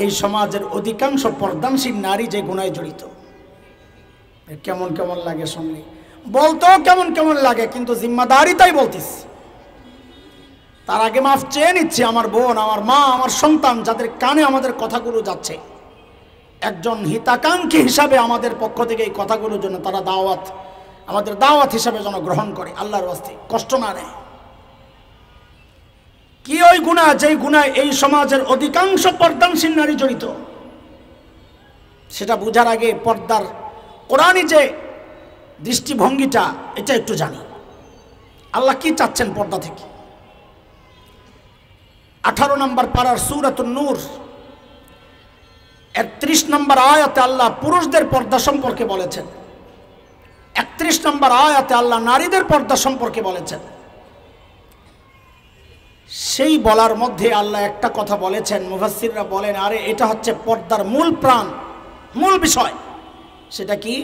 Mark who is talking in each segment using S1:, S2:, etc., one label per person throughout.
S1: এই সমাজের অধিকাংশ পর্দানশীল নারী যে গুনায় জড়িত। কেমন কেমন লাগে শুনলে, বলতেও কেমন কেমন লাগে, কিন্তু জিম্মাদারি তাই বলতেছি। তার আগে মাফ চেয়ে নিচ্ছি আমার বোন, আমার মা, আমার সন্তান, যাদের কানে আমাদের কথাগুলো যাচ্ছে। একজন হিতাকাঙ্ক্ষী হিসাবে আমাদের পক্ষ থেকে এই কথাগুলোর জন্য তারা আমাদের দাওয়াত হিসাবে যেন গ্রহণ করে, আল্লাহর ওয়াস্তে কষ্ট না নেয়। কি ওই গুনাহ, যেই গুনাহ এই সমাজের অধিকাংশ পর্দানশীল নারী জড়িত? সেটা বোঝার আগে পর্দার কোরআনী যে দৃষ্টিভঙ্গিটা, এটা একটু জানি। আল্লাহ কি চাচ্ছেন পর্দা থেকে? 18 নম্বর পারার সূরাতুন নূর 31 নম্বর আয়াতে আল্লাহ পুরুষদের পর্দা সম্পর্কে বলেছেন। 31 নম্বর আয়াতে আল্লাহ নারীদের পর্দা সম্পর্কে বলেছেন। সেই বলার মধ্যে আল্লাহ একটা কথা বলেছেন, মুফাসসিররা বলেন, আরে এটা হচ্ছে পর্দার মূল প্রাণ, মূল বিষয়। সেটা কি?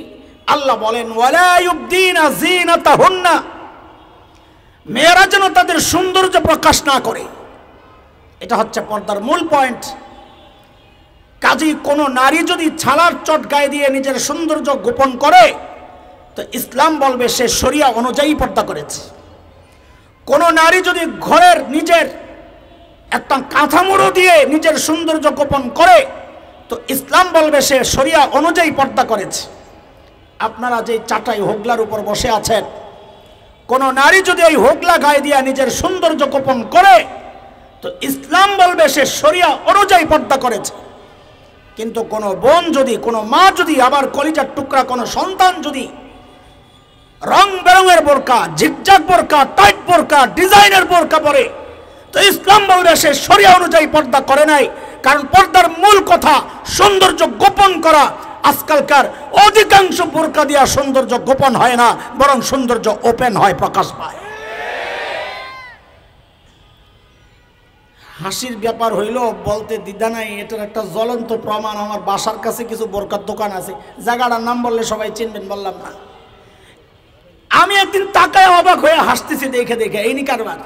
S1: আল্লাহ বলেন, ওয়ালা ইউবদিনা যিনাতাহুন্না, মেয়েরা যেন তাদের সৌন্দর্য প্রকাশ না করে। এটা হচ্ছে পর্দার মূল পয়েন্ট। কাজেই কোনো নারী যদি ছালার চট গায়ে দিয়ে নিজের সৌন্দর্য গোপন করে, তো ইসলাম বলবে সে শরিয়া অনুযায়ী পর্দা করেছে। কোনো নারী যদি ঘরের নিজের একটা কাঁথামুড়ো দিয়ে নিজের সৌন্দর্য গোপন করে, তো ইসলাম বলবে সে শরিয়া অনুযায়ী পর্দা করেছে। আপনারা যে চাটাই হোগলার উপর বসে আছেন, কোনো নারী যদি এই হোগলা গায়ে দিয়ে নিজের সৌন্দর্য গোপন করে, তো ইসলাম বলবে সে শরিয়া অনুযায়ী পর্দা করেছে। কিন্তু কোনো বোন যদি, কোনো মা যদি, আবার কলিজার টুকরা কোনো সন্তান যদি রং বেরঙের বোরকা, জিগজাগ বোরকা, টাইট বোরকা, ডিজাইনের বোরকা পরে, তো ইসলাম বলবে সে শরিয়া অনুযায়ী পর্দা করে নাই। কারণ পর্দার মূল কথা সৌন্দর্য গোপন করা। আজকালকার অধিকাংশ বোরকা দিয়া সৌন্দর্য গোপন হয় না, বরং সৌন্দর্য ওপেন হয়, প্রকাশ পায়। হাসির ব্যাপার হইল, বলতে দ্বিধা নাই, এটার একটা জ্বলন্ত প্রমাণ। আমার বাসার কাছে কিছু বোরকার দোকান আছে, জায়গাটার নাম বললে সবাই চিনবেন, বললাম না। আমি একদিন তাকায় অবাক হয়ে হাসতেছি দেখে দেখে, এই নি কারবার।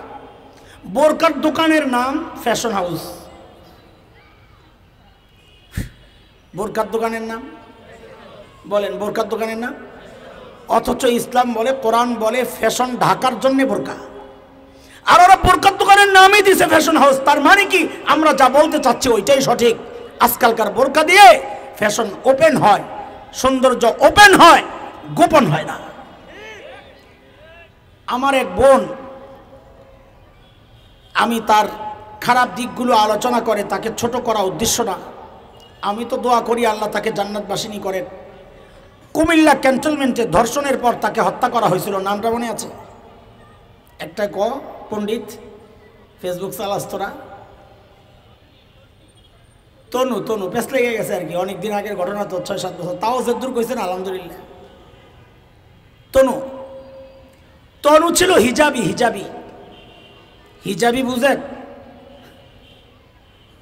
S1: বোরকার দোকানের নাম ফ্যাশন হাউস। বোরকার দোকানের নাম বলেন, বোরকার দোকানের নাম। অথচ ইসলাম বলে, কোরআন বলে ফ্যাশন ঢাকার জন্য বোরকা, আর ওরা বোরকার দোকানের নামই দিছে ফ্যাশন হাউস। তার মানে কি? আমরা যা বলতে চাচ্ছি ওইটাই সঠিক। আজকালকার বোরকা দিয়ে ফ্যাশন ওপেন হয়, সৌন্দর্য ওপেন হয়, গোপন হয় না। আমার এক বোন, আমি তার খারাপ দিকগুলো আলোচনা করে তাকে ছোট করা উদ্দেশ্য না, আমি তো দোয়া করি আল্লাহ তাকে জান্নাতবাসিনী করেন। কুমিল্লা ক্যান্টনমেন্টে ধর্ষণের পর তাকে হত্যা করা হয়েছিল, নামটা মনে আছে? একটা পণ্ডিত, ফেসবুক চালাস তোরা, তনু পেস লেগে গেছে আর কি, অনেকদিন আগের ঘটনা তো, 6-7 বছর, তাও যদ্দূর কইছেন আলহামদুলিল্লাহ। তনু ছিল হিজাবি বুঝেন?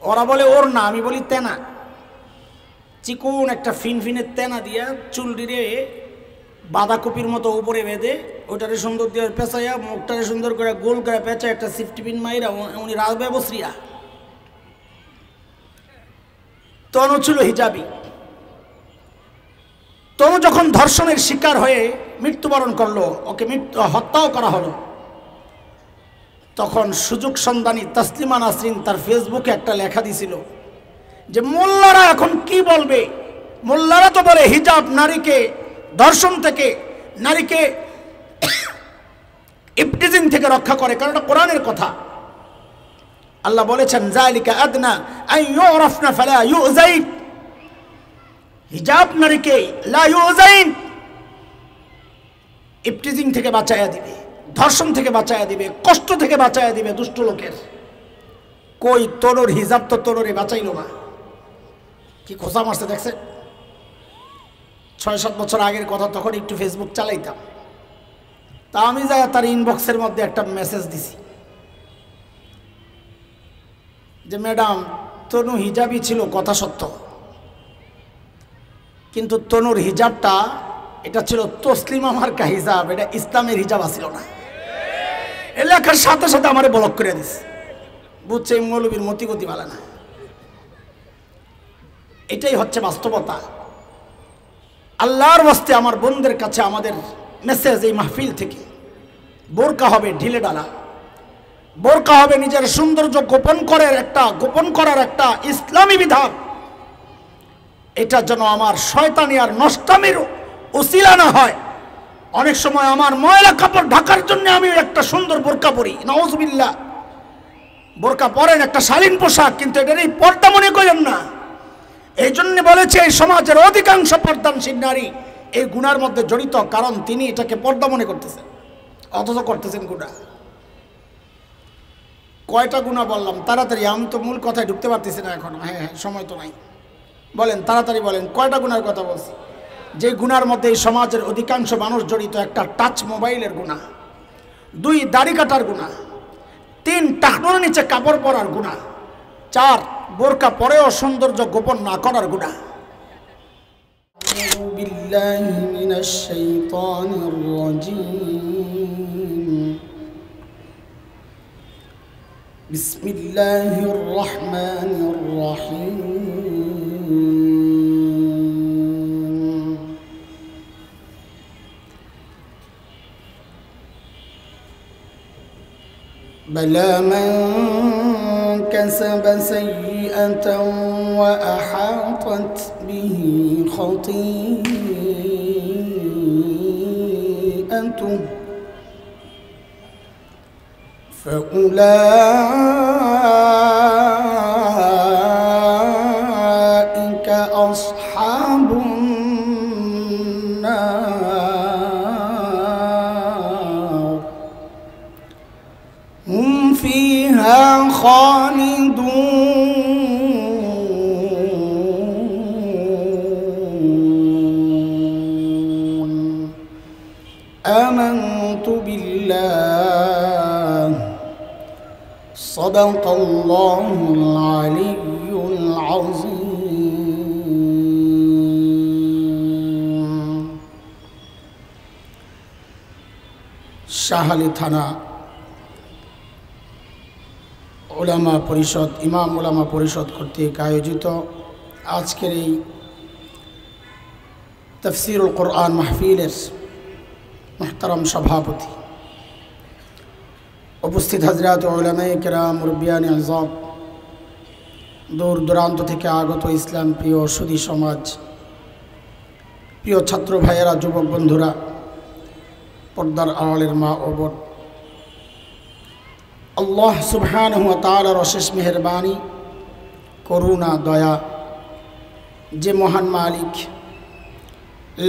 S1: ওরা বলে ওর না, আমি বলি তেনা। চিকন একটা ফিনফিনের তেনা দিয়া চুলডিরে বাঁধাকপির মতো উপরে বেঁধে, ওইটারে সুন্দর দিয়ে পেঁচাইয়া, মুখটারে সুন্দর করে গোল করে পেঁচা, একটা সিফটি পিন মাইরা, উনি রাজব্যবশ্রীরা। তনু ছিল হিজাবি। তনু যখন ধর্ষণের শিকার হয়ে মৃত্যুবরণ করলো, ওকে হত্যাও করা হলো, তখন সুযোগ সন্ধানী তাসলিমা নাসরিন তার ফেসবুকে একটা লেখা দিছিল যে মোল্লারা এখন কি বলবে। মোল্লারা তো বলে হিজাব নারীকে ধর্ষণ থেকে, নারীকে ইফতিজিং থেকে রক্ষা করে, কারণ এটা কোরআনের কথা। আল্লাহ বলেছেন, যালিকা আদনা আন ইউরাফনা ফালা ইউযাইন, হিজাব নারীকে লা ইউযাইন, ইফতিজিং থেকে বাঁচায়া দিবে, ধর্ষণ থেকে বাঁচায়া দিবে, কষ্ট থেকে বাঁচায়া দিবে দুষ্ট লোকের। কই তনুর হিজাব তো তনুরে বাঁচাইল না, কি খোঁচা মারছে দেখছে। 6-7 বছর আগের কথা, তখন একটু ফেসবুক চালাইতাম, তা আমি যাই তার ইনবক্সের মধ্যে একটা মেসেজ দিছি যে ম্যাডাম, তনু হিজাবই ছিল, কথা সত্য, কিন্তু তনুর হিজাবটা এটা ছিল তসলিমা মার্কা হিজাব, এটা ইসলামের হিজাব আসিল না। এ লেখার সাথে সাথে আমারে ব্লক করে দিস, বুঝছে এই মৌলবীর মতিগতি ভালো না। এটাই হচ্ছে বাস্তবতা। আল্লাহর ওয়াস্তে আমার বোনদের কাছে আমাদের মেসেজ এই মাহফিল থেকে, বোরকা হবে ঢিলে ডালা, বোরকা হবে নিজের সৌন্দর্য গোপন করার একটা ইসলামী বিধান। এটা যেন আমার শয়তানি আর নষ্টামির উসিলা না হয়। অনেক সময় আমার ময়লা কাপড় ঢাকার জন্য আমি একটা সুন্দর বোরকা পরি, নাউজুবিল্লাহ। বোরকা পরেন একটা শালীন পোশাক, কিন্তু এটার এই পর্দা মনে করেন না। এই জন্য বলেছে এই সমাজের অধিকাংশ পর্দানশীল নারী এই গুনার মধ্যে জড়িত, কারণ তিনি এটাকে পর্দা মনে করতেছেন, অথচ করতেছেন গুনাহ। কয়টা গুনাহ বললাম তাড়াতাড়ি, আমি তো মূল কথায় ঢুকতে পারতেছি না এখন। হ্যাঁ, সময় তো নাই, বলেন তাড়াতাড়ি বলেন কয়টা গুনার কথা বলছি? যে গুনার মধ্যে এই সমাজের অধিকাংশ মানুষ জড়িত। একটা টাচ মোবাইলের গুনাহ, 2 দাড়ি কাটার গুনাহ, 3 টাকনোর নিচে কাপড় পরার গুনাহ, 4 বোরকা পরেও সৌন্দর্য গোপন না করার গুনাহ। বিল্লাহি মিনাশ শাইতানির রাজীম। বিসমিল্লাহির রহমানির রহিম। بلى من كسب سيئة وأحاطت به خطيئته فأولئك أصحاب النار هم فيها خالدون آمنت بالله صدق الله العلي العظيم। শাহালি থানা উলামা পরিষদ, ইমাম উলামা পরিষদ কর্তৃক আয়োজিত আজকের এই তাফসীরুল কোরআন মাহফিলের মুহতারাম সভাপতি, উপস্থিত হযরত উলামায়ে কেরাম, মুরব্বিয়ানে আযম, দূর দূরান্ত থেকে আগত ইসলাম প্রিয় সুধী সমাজ, প্রিয় ছাত্র ভাইয়েরা, যুবক বন্ধুরা, পর্দার আড়ালের মা ও বোন, আল্লাহ সুবহানাহু ওয়া তাআলার অশেষ মেহেরবানি, করুণা, দয়া, যে মহান মালিক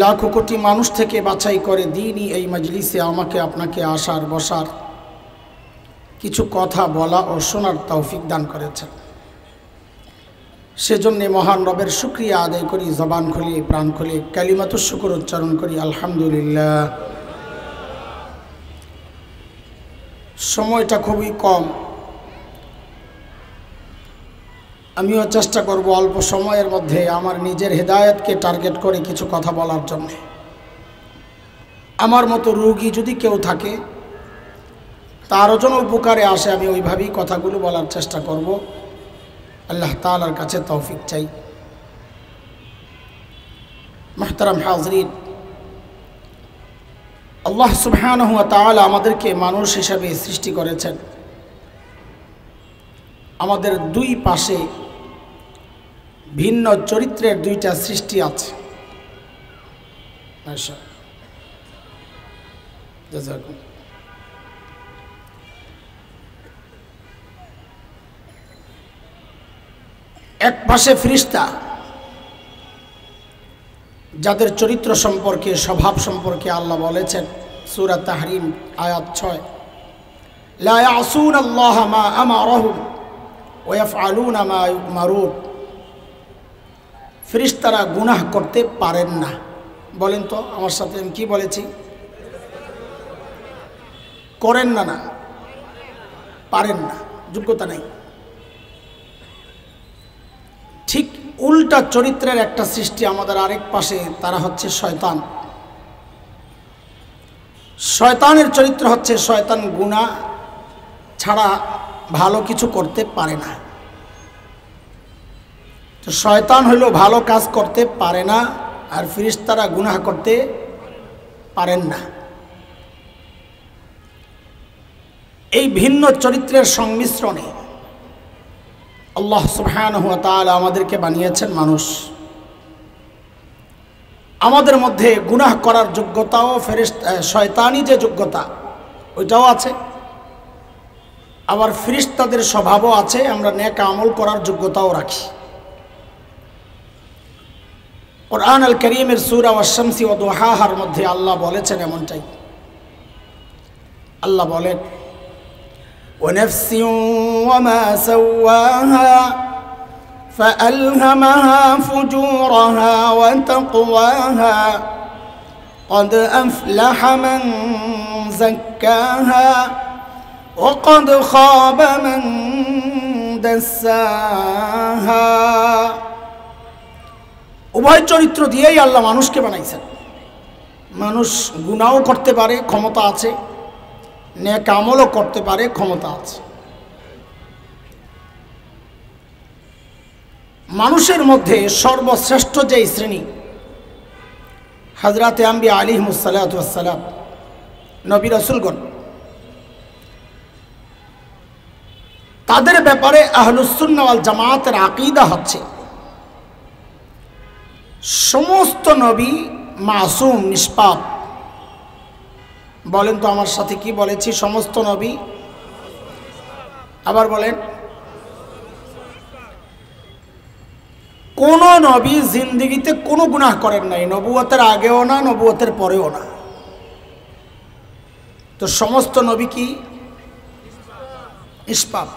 S1: লাখো কোটি মানুষ থেকে বাছাই করে দিনই এই মজলিসে আমাকে আপনাকে আসার বসার, কিছু কথা বলা ও শোনার তৌফিক দান করেছেন। সেজন্যে মহান রবের শুকরিয়া আদায় করি, জবান খুলে প্রাণ খুলে কালিমাতুশ শুকর উচ্চারণ করি, আলহামদুলিল্লাহ। সময়টা খুবই কম, আমিও চেষ্টা করব অল্প সময়ের মধ্যে আমার নিজের হেদায়েতকে টার্গেট করে কিছু কথা বলার জন্য। আমার মতো রোগী যদি কেউ থাকে, তারও যেন উপকারে আসে, আমি ওইভাবেই কথাগুলো বলার চেষ্টা করব। আল্লাহ তাআলার কাছে তৌফিক চাই। মুহতারাম হাজরিন, আল্লাহ সুবহানাহু ওয়া তাআলা আমাদেরকে মানুষ হিসাবে সৃষ্টি করেছেন। আমাদের 2 পাশে ভিন্ন চরিত্রের 2টা সৃষ্টি আছে। এক পাশে ফেরেশতা, যাদের চরিত্র সম্পর্কে, স্বভাব সম্পর্কে আল্লাহ বলেছেন সূরা তাহরিম আয়াত 6, লা ইয়াসুনাল্লাহা মা আমারাহুম ওয়া ইয়াফআলুনা মা ইউমারুন। ফেরেশতারা গুনাহ করতে পারেন না। বলেন তো আমার সাথে আমি কি বলেছি? করেন না, না পারেন না, যোগ্যতা নেই। ঠিক উল্টা চরিত্রের একটা সৃষ্টি আমাদের আরেক পাশে, তারা হচ্ছে শয়তান। শয়তানের চরিত্র হচ্ছে, শয়তান গুনাহ ছাড়া ভালো কিছু করতে পারে না। তো শয়তান হইল ভালো কাজ করতে পারে না, আর ফেরেশতারা গুনাহ করতে পারেন না। এই ভিন্ন চরিত্রের সংমিশ্রণে আল্লাহ সুবহানাহু ওয়া তাআলা আমাদেরকে বানিয়েছেন মানুষ। আমাদের মধ্যে গুনাহ করার যোগ্যতাও শয়তানি যে যোগ্যতা ওইটাও আছে, আবার ফেরেশতাদের স্বভাবও আছে, আমরা নেক আমল করার যোগ্যতাও রাখি। কুরআন আল কারীমের সূরা ওয়াশ-শামসি ওয়া দুহাহার মধ্যে আল্লাহ বলেছেন এমনটাই। আল্লাহ বলেন وَنَفْسٍ وَمَا سَوَّاهَا فَأَلْهَمَهَا فُجُورَهَا وَتَقْوَاهَا قَدْ أَفْلَحَ مَنْ زَكَّاهَا وَقَدْ خَابَ مَنْ دَسَّاهَا। উভয় চরিত্র দিয়েই আল্লাহ মানুষকে বানাইছেন। মানুষ গুনাহও করতে পারে, ক্ষমতা আছে, নেক আমলও করতে পারে, ক্ষমতা আছে। মানুষের মধ্যে সর্বশ্রেষ্ঠ যে শ্রেণী হযরতে আম্বিয়া আলাইহিমুস সালাতু ওয়াস সালাম, নবী রাসূলগণ, তাদের ব্যাপারে আহলুস সুন্নাহ ওয়াল জামাতের আকীদা হচ্ছে সমস্ত নবী মাসুম, নিষ্পাপ। বলেন তো আমার সাথে, কি বলেছি? সমস্ত নবী। আবার বলেন, কোন নবী জিন্দেগিতে কোনো গুনাহ করেন নাই, নবুয়তের আগেও না, নবুয়তের পরেও না। তো সমস্ত নবী কি? নিষ্পাপ।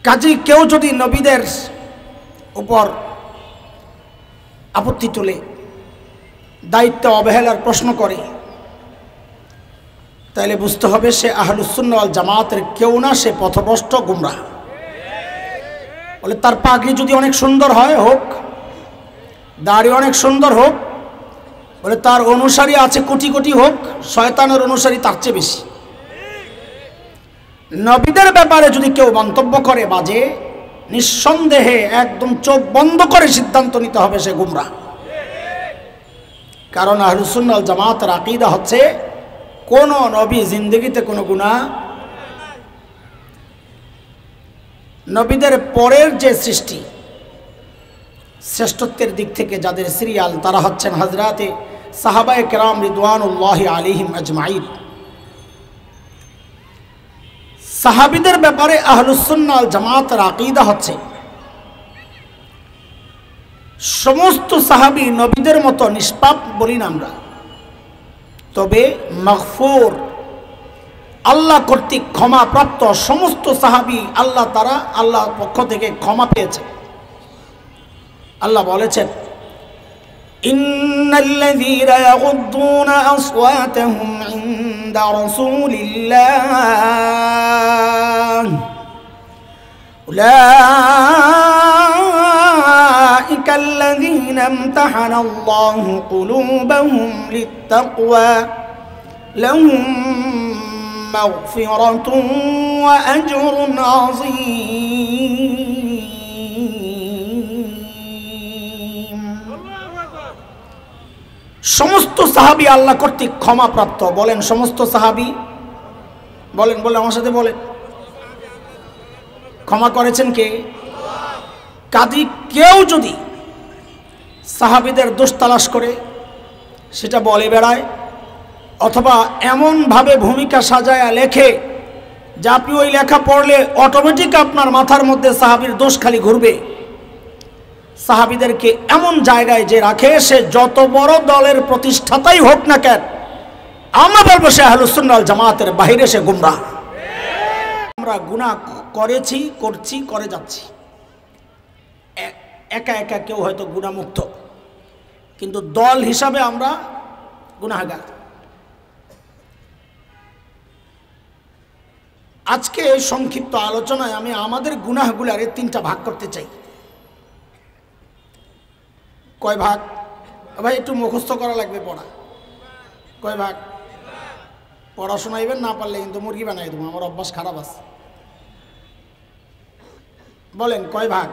S1: কাজেই কেউ যদি নবীদের উপর আপত্তি তোলে, দায়িত্ব অবহেলার প্রশ্ন করে, তাহলে বুঝতে হবে সে আহলুস সুন্নাহ ওয়াল জামাতের কেউ না, সে পথভ্রষ্ট, গুমরাহ। বলে তার পাগড়ি যদি অনেক সুন্দর হয়, হোক, দাড়ি অনেক সুন্দর হোক, বলে তার অনুসারী আছে কোটি কোটি, হোক, শয়তানের অনুসারী তার চেয়ে বেশি। নবীদের ব্যাপারে যদি কেউ মন্তব্য করে বাজে, নিঃসন্দেহে একদম চোখ বন্ধ করে সিদ্ধান্ত নিতে হবে সে গুমরাহ। কারণ আহলুস সুন্নাহ ওয়াল জামাতের আকীদা হচ্ছে কোন নবী জিন্দেগিতে কোনো গুনাহ, নবীদের পরের যে সৃষ্টি শ্রেষ্ঠত্বের দিক থেকে যাদের সিরিয়াল, তারা হচ্ছেন হযরতে সাহাবায়ে কেরাম রিদওয়ানুল্লাহি আলাইহিম আজমাইন। সাহাবীদের ব্যাপারে আহলুস সুন্নাহ ওয়াল জামাতের আকীদা হচ্ছে সমস্ত সাহাবী নবীদের মতো নিষ্পাপ বলি না আমরা, তবে মাগফুর, আল্লাহ কর্তৃক ক্ষমা প্রাপ্ত সমস্ত সাহাবী তারা আল্লাহর পক্ষ থেকে ক্ষমা পেয়েছে। আল্লাহ বলেছেন, ইন্নাল্লাযীনা ইয়াগুদ্দুনা আসওয়াতাহুম ইনদা রাসূলিল্লাহ উলাইকা আল্লাযীনা ইমতাহানা আল্লাহু কুলুবাহুম লিত্তাকওয়া লাহুম মাগফিরাতুন ওয়া আজরুন আযীম। সমস্ত সাহাবী আল্লাহ কর্তৃক ক্ষমা প্রাপ্ত। বলেন সমস্ত সাহাবী, বলেন বলেন আমার সাথে বলেন, ক্ষমা করেছেন কে? কাজী কেউ যদি সাহাবীদের দোষ তালাশ করে সেটা বলে বেড়ায়, অথবা এমনভাবে ভূমিকা সাজায়া লেখে যে আপনি ওই লেখা পড়লে অটোমেটিক আপনার মাথার মধ্যে সাহাবীর দোষ খালি ঘুরবে, সাহাবীদেরকে এমন জায়গায় যে রাখে, সে যত বড় দলের প্রতিষ্ঠাতাই হোক না কেন, আমরা বলবো সে আহলুস সুন্নাহ ওয়াল জামাতের বাইরে, সে গুমরাহ। আমরা গুনাহ করেছি, করছি, করে যাচ্ছি, একা একা কেউ হয়তো গুনাহমুক্ত, কিন্তু দল হিসাবে আমরা গুনাহগার। আজকে এই সংক্ষিপ্ত আলোচনায় আমি আমাদের গুনাহগুলার তিনটা ভাগ করতে চাই। কয় ভাগ? ভাই একটু মুখস্থ করা লাগবে পড়া। কয় ভাগ? পড়া শোনাইবেন, না পারলে কিন্তু মুরগি বানাই দেবো, আমার অভ্যাস খারাপ আছে। বলেন কয় ভাগ?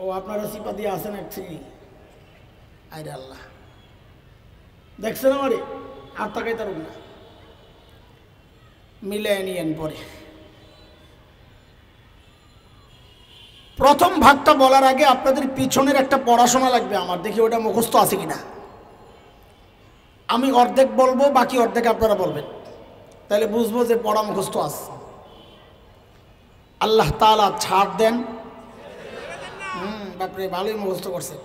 S1: ও আপনারা সিপা দিয়ে আসেন এক শ্রেণী। আরে আল্লাহ, দেখছেন আমারে আর তাকাই তার না, মিলে নিয়েন পরে। প্রথম ভাগটা বলার আগে আপনাদের পিছনের একটা পড়াশোনা লাগবে আমার, দেখি ওটা মুখস্থ আছে কিনা। আমি অর্ধেক বলবো, বাকি অর্ধেক আপনারা বলবেন, তাহলে বুঝবো যে পড়া মুখস্থ আছে। আল্লাহ তাআলা ছাড় দেন। বাপরে, ভালোই মুখস্থ করছেন।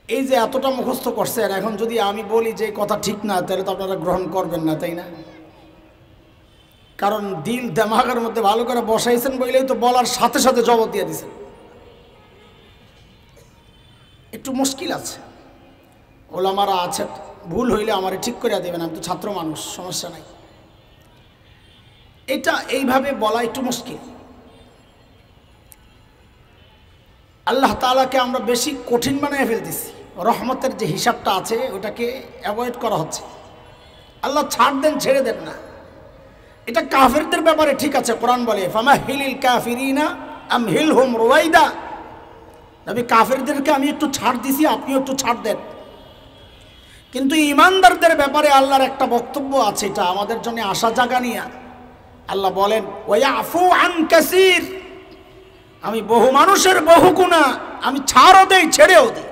S1: এই যে এতটা মুখস্থ করছেন, এখন যদি আমি বলি যে কথা ঠিক না, তাহলে তো আপনারা গ্রহণ করবেন না, তাই না? কারণ দিল দেমাগের মধ্যে ভালো করে বসাইছেন বলেই তো বলার সাথে সাথে জবাব দিয়ে দিছেন। একটু মুশকিল আছে, ওলামারা আছেন, ভুল হইলে আমারে ঠিক করে দেবেন, আমি তো ছাত্র মানুষ, সমস্যা নাই। এটা এইভাবে বলা একটু মুশকিল। আল্লাহ তাআলাকে আমরা বেশি কঠিন বানিয়ে ফেলতেছি, রহমতের যে হিসাবটা আছে ওটাকে অ্যাভয়েড করা হচ্ছে। আল্লাহ ছাড় দেন, ছেড়ে দেন না। এটা কাফেরদের ব্যাপারে ঠিক আছে, কোরআন বলে ফামাহিলিল কাফিরিনা আমহিলহুম রুওয়াইদা। নবী, কাফেরদেরকে আমি একটু ছাড় দিছি, আপনিও একটু ছাড় দেন। কিন্তু ঈমানদারদের ব্যাপারে আল্লাহর একটা বক্তব্য আছে, এটা আমাদের জন্য আশা জাগানিয়া। আল্লাহ বলেন ওয়ায়াফু আন কাসীর, আমি বহু মানুষের বহু গুনাহ আমি ছাড়ও দেই, ছেড়েও দিই।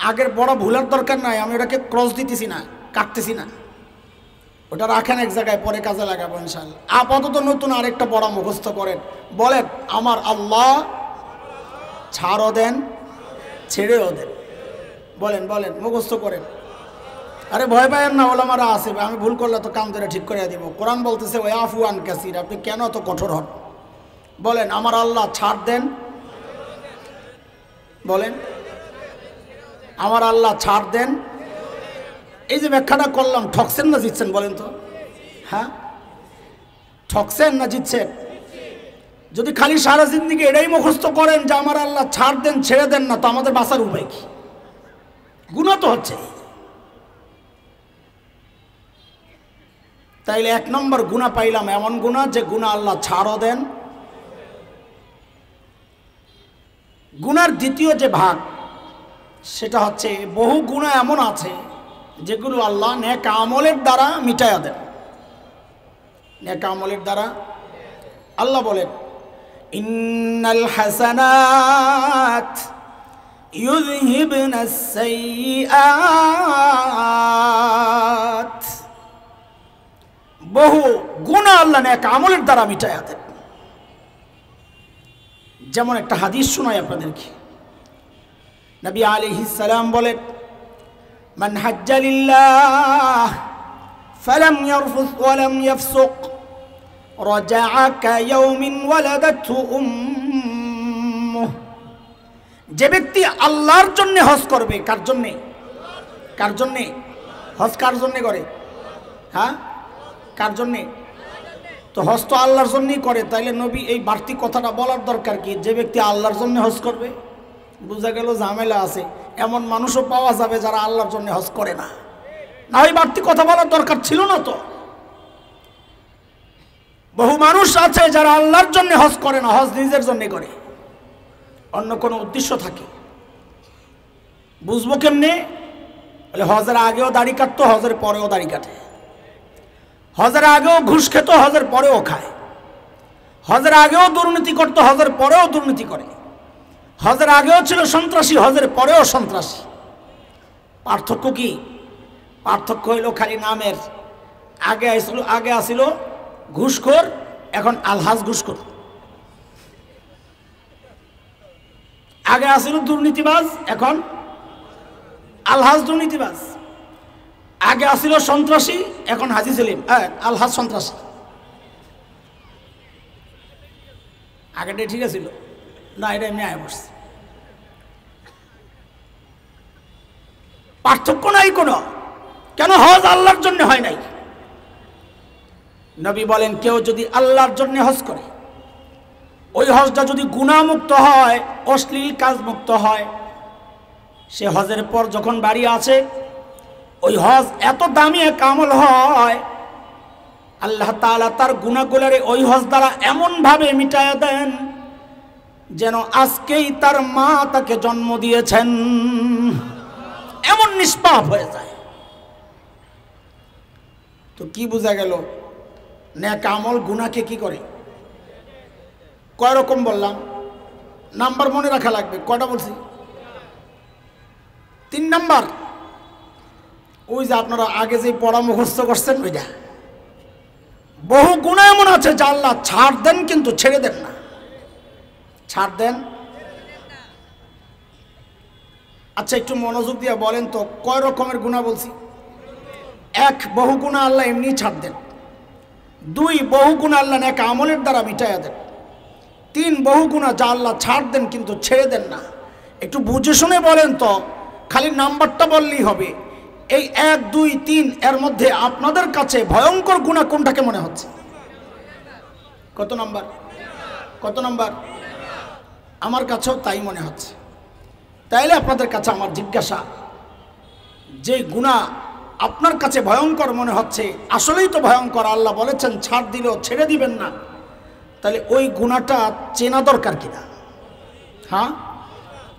S1: আগের বড় ভুলের দরকার নাই, আমি ওটাকে ক্রস দিতেছি না, কাটতেছি না, ওটা রাখেন এক জায়গায়, পরে কাজে লাগাবো ইনশাআল্লাহ। আপাতত নতুন আরেকটা বড় মুখস্থ করেন, বলেন আমার আল্লাহ ছাড়ও দেন, ছেড়েও দেন। বলেন বলেন, মুখস্থ করেন। আরে ভয় পায়েন না, ওলামারা আছে, আমি ভুল করলে তো কাম ধরে ঠিক করে দিব। কোরআন বলতেছে ওয়াফু আন কাসীর, আপনি কেন তো কঠোর হন? বলেন আমার আল্লাহ ছাড় দেন, বলেন আমার আল্লাহ ছাড় দেন। এই যে ব্যাখ্যাটা করলাম, ঠকছেন না জিতছেন বলেন তো? হ্যাঁ, ঠকছেন না জিতছেন? যদি খালি সারা জিন্দেগি এটাই মুখস্থ করেন যে আমার আল্লাহ ছাড় দেন, ছেড়ে দেন না, তো আমাদের বাঁচার উপায় কি? গুনাহ তো হচ্ছে। তাইলে এক নম্বর গুনাহ পাইলাম, এমন গুনাহ যে গুনাহ আল্লাহ ছাড়ও দেন। গুনার দ্বিতীয় যে ভাগ, সেটা হচ্ছে বহু গুনাহ এমন আছে যেগুলো আল্লাহ নেক আমলের দ্বারা মিটায়া দেন। নেক আমলের দ্বারা আল্লাহ বলেন ইন্নাল হাসানাত ইউযহিবনাস সাইয়্যাত। বহু গুনাহ আল্লাহ নেক আমলের দ্বারা মিটায়া দেন। যেমন একটা হাদিস শোনাই আপনাদেরকে, নবী আলাইহিস সালাম বলেন মান হাজ্জা লিল্লাহ ফালাম ইয়ারফুস ওয়া লাম ইয়াফসুক রাজাআ কায়াউমিন ওয়ালাদাতহু উম্মুহ। যে ব্যক্তি আল্লাহর জন্য হজ করবে, কার জন্য? কার জন্য হজ? কার জন্য করে? হ্যাঁ, কার জন্য? তো হজ তো আল্লাহর জন্যই করে, তাইলে নবী এই বাড়তি কথাটা বলার দরকার কি? যে ব্যক্তি আল্লাহর জন্য হজ করবে। বোঝা গেল ঝামেলা আছে, এমন মানুষও পাওয়া যাবে যারা আল্লাহর জন্য হজ করে না, না হয় বাড়তি কথা বলার দরকার ছিল না। তো বহু মানুষ আছে যারা আল্লাহর জন্য হজ করে না, হজ নিজের জন্য করে, অন্য কোনো উদ্দেশ্য থাকে। বুঝবো কেমনে? বলে হজের আগেও দাড়ি কাটতো, হজের পরেও দাড়ি কাটে। হজের আগেও ঘুষ খেত, হজের পরেও খায়। হজের আগেও দুর্নীতি করতো, হজের পরেও দুর্নীতি করে। হজের আগেও ছিল সন্ত্রাসী, হজের পরেও সন্ত্রাসী। পার্থক্য কি? পার্থক্য হইল খালি নামের। আগে আসিল ঘুষখোর, এখন আলহাজ ঘুষখোর। আগে আসিল দুর্নীতিবাজ, এখন আলহাজ দুর্নীতিবাজ। আগে আসিল সন্ত্রাসী, এখন হাজি সেলিম আলহাজ সন্ত্রাসী। আগেটাই ঠিক আছিল না, এটা এমনি আয় বসছে। পার্থক্য নাই কোনো। কেন? হজ আল্লাহর জন্য হয় নাই। নবী বলেন কেউ যদি আল্লাহর জন্য হজ করে, ওই হজটা যদি গুনাহমুক্ত হয়, অশ্লীল কাজ মুক্ত হয়, সে হজের পর যখন বাড়ি আসে, ওই হজ এত দামি এক আমল হয় আল্লাহ তাআলা তার গুনাহগুলোর ওই হজ দ্বারা এমনভাবে মিটায়া দেন যেন আজকেই তার মা তাকে জন্ম দিয়েছেন, এমন নিষ্পাপ হয়ে যায়। তো কি বোঝা গেল? নেক আমল গুনাহকে কি করে? কয় রকম বললাম? নাম্বার মনে রাখা লাগবে। কয়টা বলছি? 3 নাম্বার। ওই যে আপনারা আগে যে পড়া মুখস্থ করছেন ওইটা। বহু গুনাহ এমন আছে যা আল্লাহ ছাড় দেন কিন্তু ছেড়ে দেন না। ছাড় দেন। আচ্ছা একটু মনোযোগ দিয়ে বলেন তো কয় রকমের গুনাহ বলছি? 1, বহু গুনাহ আল্লাহ এমনি ছাড় দেন। 2, বহু গুনাহ আল্লাহ নেক আমলের দ্বারা মিটাইয়া দেন। 3, বহু গুনাহ যা আল্লাহ ছাড় দেন কিন্তু ছেড়ে দেন না। একটু বুঝে শুনে বলেন তো, খালি নাম্বারটা বললেই হবে। এই 1, 2, 3 এর মধ্যে আপনাদের কাছে ভয়ঙ্কর গুনাহ কোনটাকে মনে হচ্ছে? কত নাম্বার? কত নাম্বার? আমার কাছেও তাই মনে হচ্ছে। তাইলে আপনাদের কাছে আমার জিজ্ঞাসা, যে গুনাহ আপনার কাছে ভয়ঙ্কর মনে হচ্ছে, আসলেই তো ভয়ঙ্কর। আল্লাহ বলেছেন ছাড় দিলেও ছেড়ে দিবেন না। তাহলে ওই গুনাহটা চেনা দরকার কিনা? হ্যাঁ,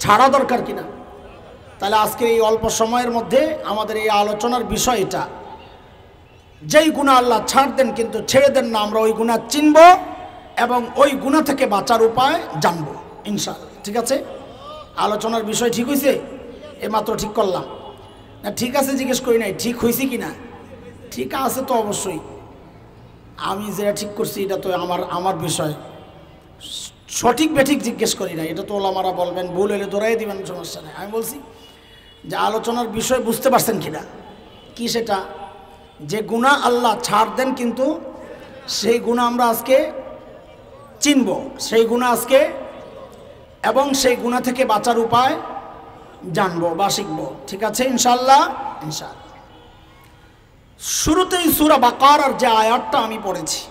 S1: ছাড়া দরকার কিনা? তাহলে আজকে এই অল্প সময়ের মধ্যে আমাদের এই আলোচনার বিষয় এটা, যেই গুনাহ আল্লাহ ছাড় দেন কিন্তু ছেড়ে দেন না, আমরা ওই গুনাহ চিনব এবং ওই গুনাহ থেকে বাঁচার উপায় জানবো ইনশাআল্লাহ। ঠিক আছে? আলোচনার বিষয় ঠিক হয়েছে? এইমাত্র ঠিক করলাম না? ঠিক আছে জিজ্ঞেস করি নাই, ঠিক হয়েছে কি না? ঠিক আছে তো অবশ্যই। আমি যেটা ঠিক করছি এটা তো আমার বিষয়, সঠিক বেঠিক জিজ্ঞেস করি না। এটা তো ওলামারা বলবেন, ভুল হলে দৌড়াই দিবেন, সমস্যা নেই। আমি বলছি যে আলোচনার বিষয় বুঝতে পারছেন কিনা? কি সেটা? যে গুনাহ আল্লাহ ছাড় দেন কিন্তু সেই গুনাহ আমরা আজকে চিনব, সেই গুনাহ আজকে, এবং সেই গুনাহ থেকে বাঁচার উপায় জানবো বা শিখবো। ঠিক আছে ইনশাআল্লাহ? ইনশাআল্লাহ। শুরুতেই সূরা বাকারার যে আয়াতটা আমি পড়েছি,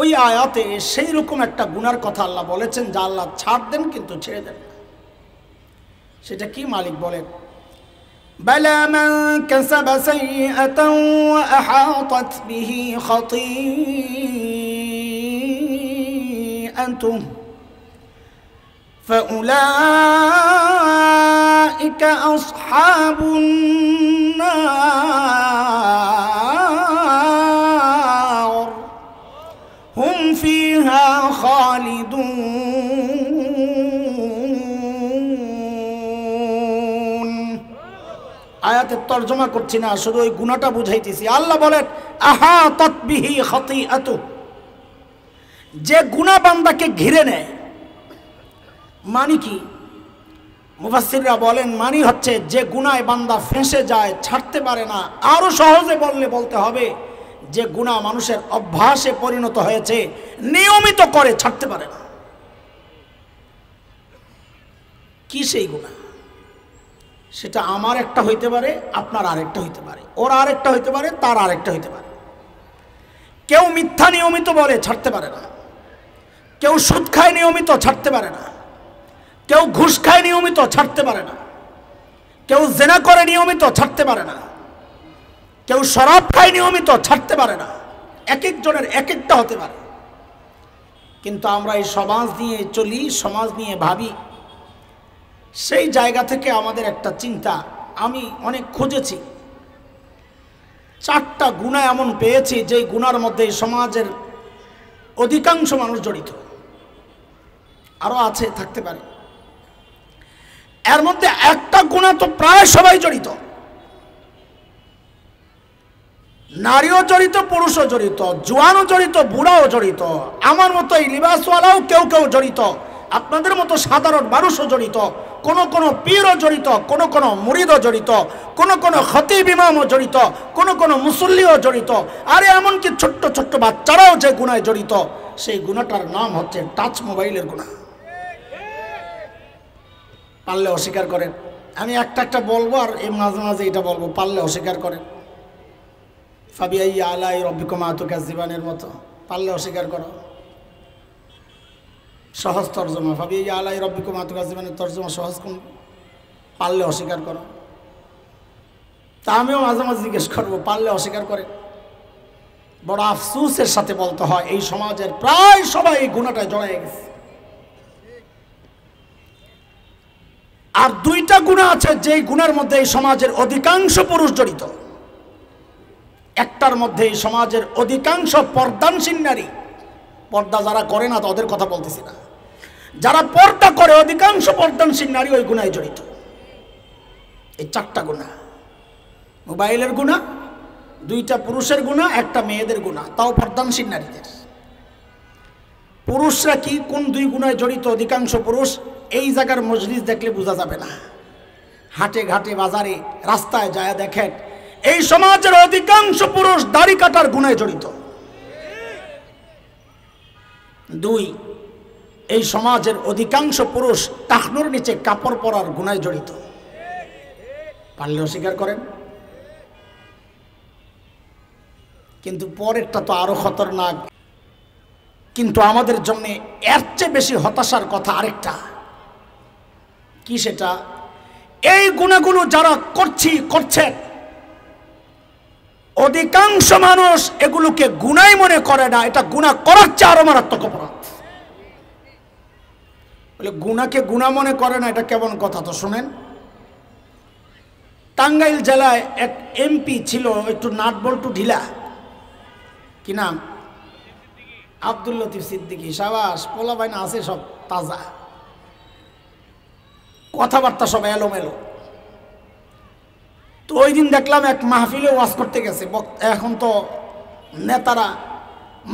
S1: ওই আয়াতে সেই রকম একটা গুনার কথা আল্লাহ বলেছেন যা আল্লাহ ছাড় দেন কিন্তু ছেড়ে দেন না। সেটা কি মালিক বলেন? বালা মান কাসাবা সাইয়্যাতান ওয়া আহাতাত বিহি খাতিআতুহু ফাউলাইকা আসহাবুন নার হুম ফিহা খালিদুন। আয়াতের তরজমা করছি না, শুধু ওই গুনাহটা বুঝাইতেছি। আল্লাহ বলেন আহাতাত বিহি খাতিআতুহু, যে গুনাহ বান্দাকে ঘিরে নেয়। মানে কি? মুফাসসিররা বলেন মানে হচ্ছে যে গুনাহে বান্দা ফেঁসে যায়, ছাড়তে পারে না। আরো সহজে বলতে হবে যে গুনাহ মানুষের অভ্যাসে পরিণত হয়েছে, নিয়মিত করে ছাড়তে পারে না। কি সেই গুনাহ? সেটা আমার একটা হইতে পারে, আপনার আরেকটা হইতে পারে, ওর আরেকটা হইতে পারে, তার আরেকটা হইতে পারে। কেউ মিথ্যা নিয়মিত বলে, ছাড়তে পারে না। কেউ সুদ খায় নিয়মিত, ছাড়তে পারে না। কেউ ঘুষ খায় নিয়মিত, ছাড়তে পারে না। কেউ জেনা করে নিয়মিত, ছাড়তে পারে না। কেউ শরাব খায় নিয়মিত, ছাড়তে পারে না। এক একজনের এক একটা হতে পারে। কিন্তু আমরা এই সমাজ নিয়ে চলি, সমাজ নিয়ে ভাবি। সেই জায়গা থেকে আমাদের একটা চিন্তা, আমি অনেক খুঁজেছি, 4টা গুনাহ এমন পেয়েছি যেই গুনার মধ্যে সমাজের অধিকাংশ মানুষ জড়িত। আরো আছে, থাকতে পারে। এর মধ্যে একটা গুনাহ তো প্রায় সবাই জড়িত। নারীও জড়িত, পুরুষও জড়িত, জোয়ানও জড়িত, বুড়াও জড়িত, আমার মতো এই লিবাসওয়ালাও কেউ কেউ জড়িত, আপনাদের মতো সাধারণ মানুষও জড়িত, কোন কোন পীরও জড়িত, কোন কোন মুরিদও জড়িত, কোন কোন খতিব ইমামও জড়িত, কোন কোন মুসল্লিও জড়িত। আর এমনকি ছোট্ট ছোট্ট বাচ্চারাও যে গুনাহে জড়িত, সেই গুনাহটার নাম হচ্ছে টাচ মোবাইলের গুনাহ। পারলে অস্বীকার করেন। আমি একটা বলবো আর এই মাঝে মাঝে এটা বলবো, পারলে অস্বীকার করেন। ফাবিআইয়ি আলাই রাব্বিকুমা তুকাজ্জিবানের মতো পারলে অস্বীকার করো। সহজ তর্জমা, ফাবিআইয়ি আলাই রাব্বিকুমা তুকাজ্জিবানের তর্জমা সহজ কোন? পারলে অস্বীকার করো। তা আমিও মাঝে মাঝে জিজ্ঞেস করবো, পারলে অস্বীকার করেন। বড় আফসোসের সাথে বলতে হয় এই সমাজের প্রায় সবাই এই গুনাহটায় জড়ায় গেছে। আর দুইটা গুনাহ আছে যেই গুনার মধ্যে এই সমাজের অধিকাংশ পুরুষ জড়িত। একটার মধ্যে এই সমাজের অধিকাংশ পর্দানশীল নারী, পর্দা যারা করে না তাদের কথা বলতেছি না, যারা পর্দা করে অধিকাংশ পর্দানশীল নারী ওই গুনায় জড়িত। এই চারটা গুনাহ, মোবাইলের গুনাহ, দুইটা পুরুষের গুনাহ, একটা মেয়েদের গুনাহ, তাও পর্দানশীল নারীদের। পুরুষরা কি কোন দুই গুনায় জড়িত অধিকাংশ পুরুষ এই জায়গার মজলিস দেখলে বোঝা যাবে না। হাটে ঘাটে বাজারে রাস্তায় যায় দেখেন এই সমাজের অধিকাংশ পুরুষ দাড়ি কাটার গুনায় জড়িত। দুই, এই সমাজের অধিকাংশ পুরুষ টাকনুর নিচে কাপড় পরার গুনায় জড়িত। পারলেও স্বীকার করেন। কিন্তু পরেরটা তো আরো খতরনাক। কিন্তু আমাদের জন্য এর চেয়ে বেশি হতাশার কথা আরেকটা। কি সেটা? এই গুনাহগুলো যারা করছেন অধিকাংশ মানুষ এগুলোকে গুনাই মনে করে না, এটা গুনাহ করার চেয়ে আরো মারাত্মক অপরাধ। বলে গুনাহকে গুনাহ মনে করে না, এটা কেমন কথা? তো শুনেন, টাঙ্গাইল জেলায় এক এমপি ছিল, একটু নাট বল্টু ঢিলা, কি নাম? আব্দুল লতিফ সিদ্দিকী। সাবাস, পোলা বাইনা আছে সব তাজা, কথাবার্তা সব এলোমেলো। তো ওই দিন দেখলাম এক মাহফিলে ওয়াজ করতে গেছে। এখন তো নেতারা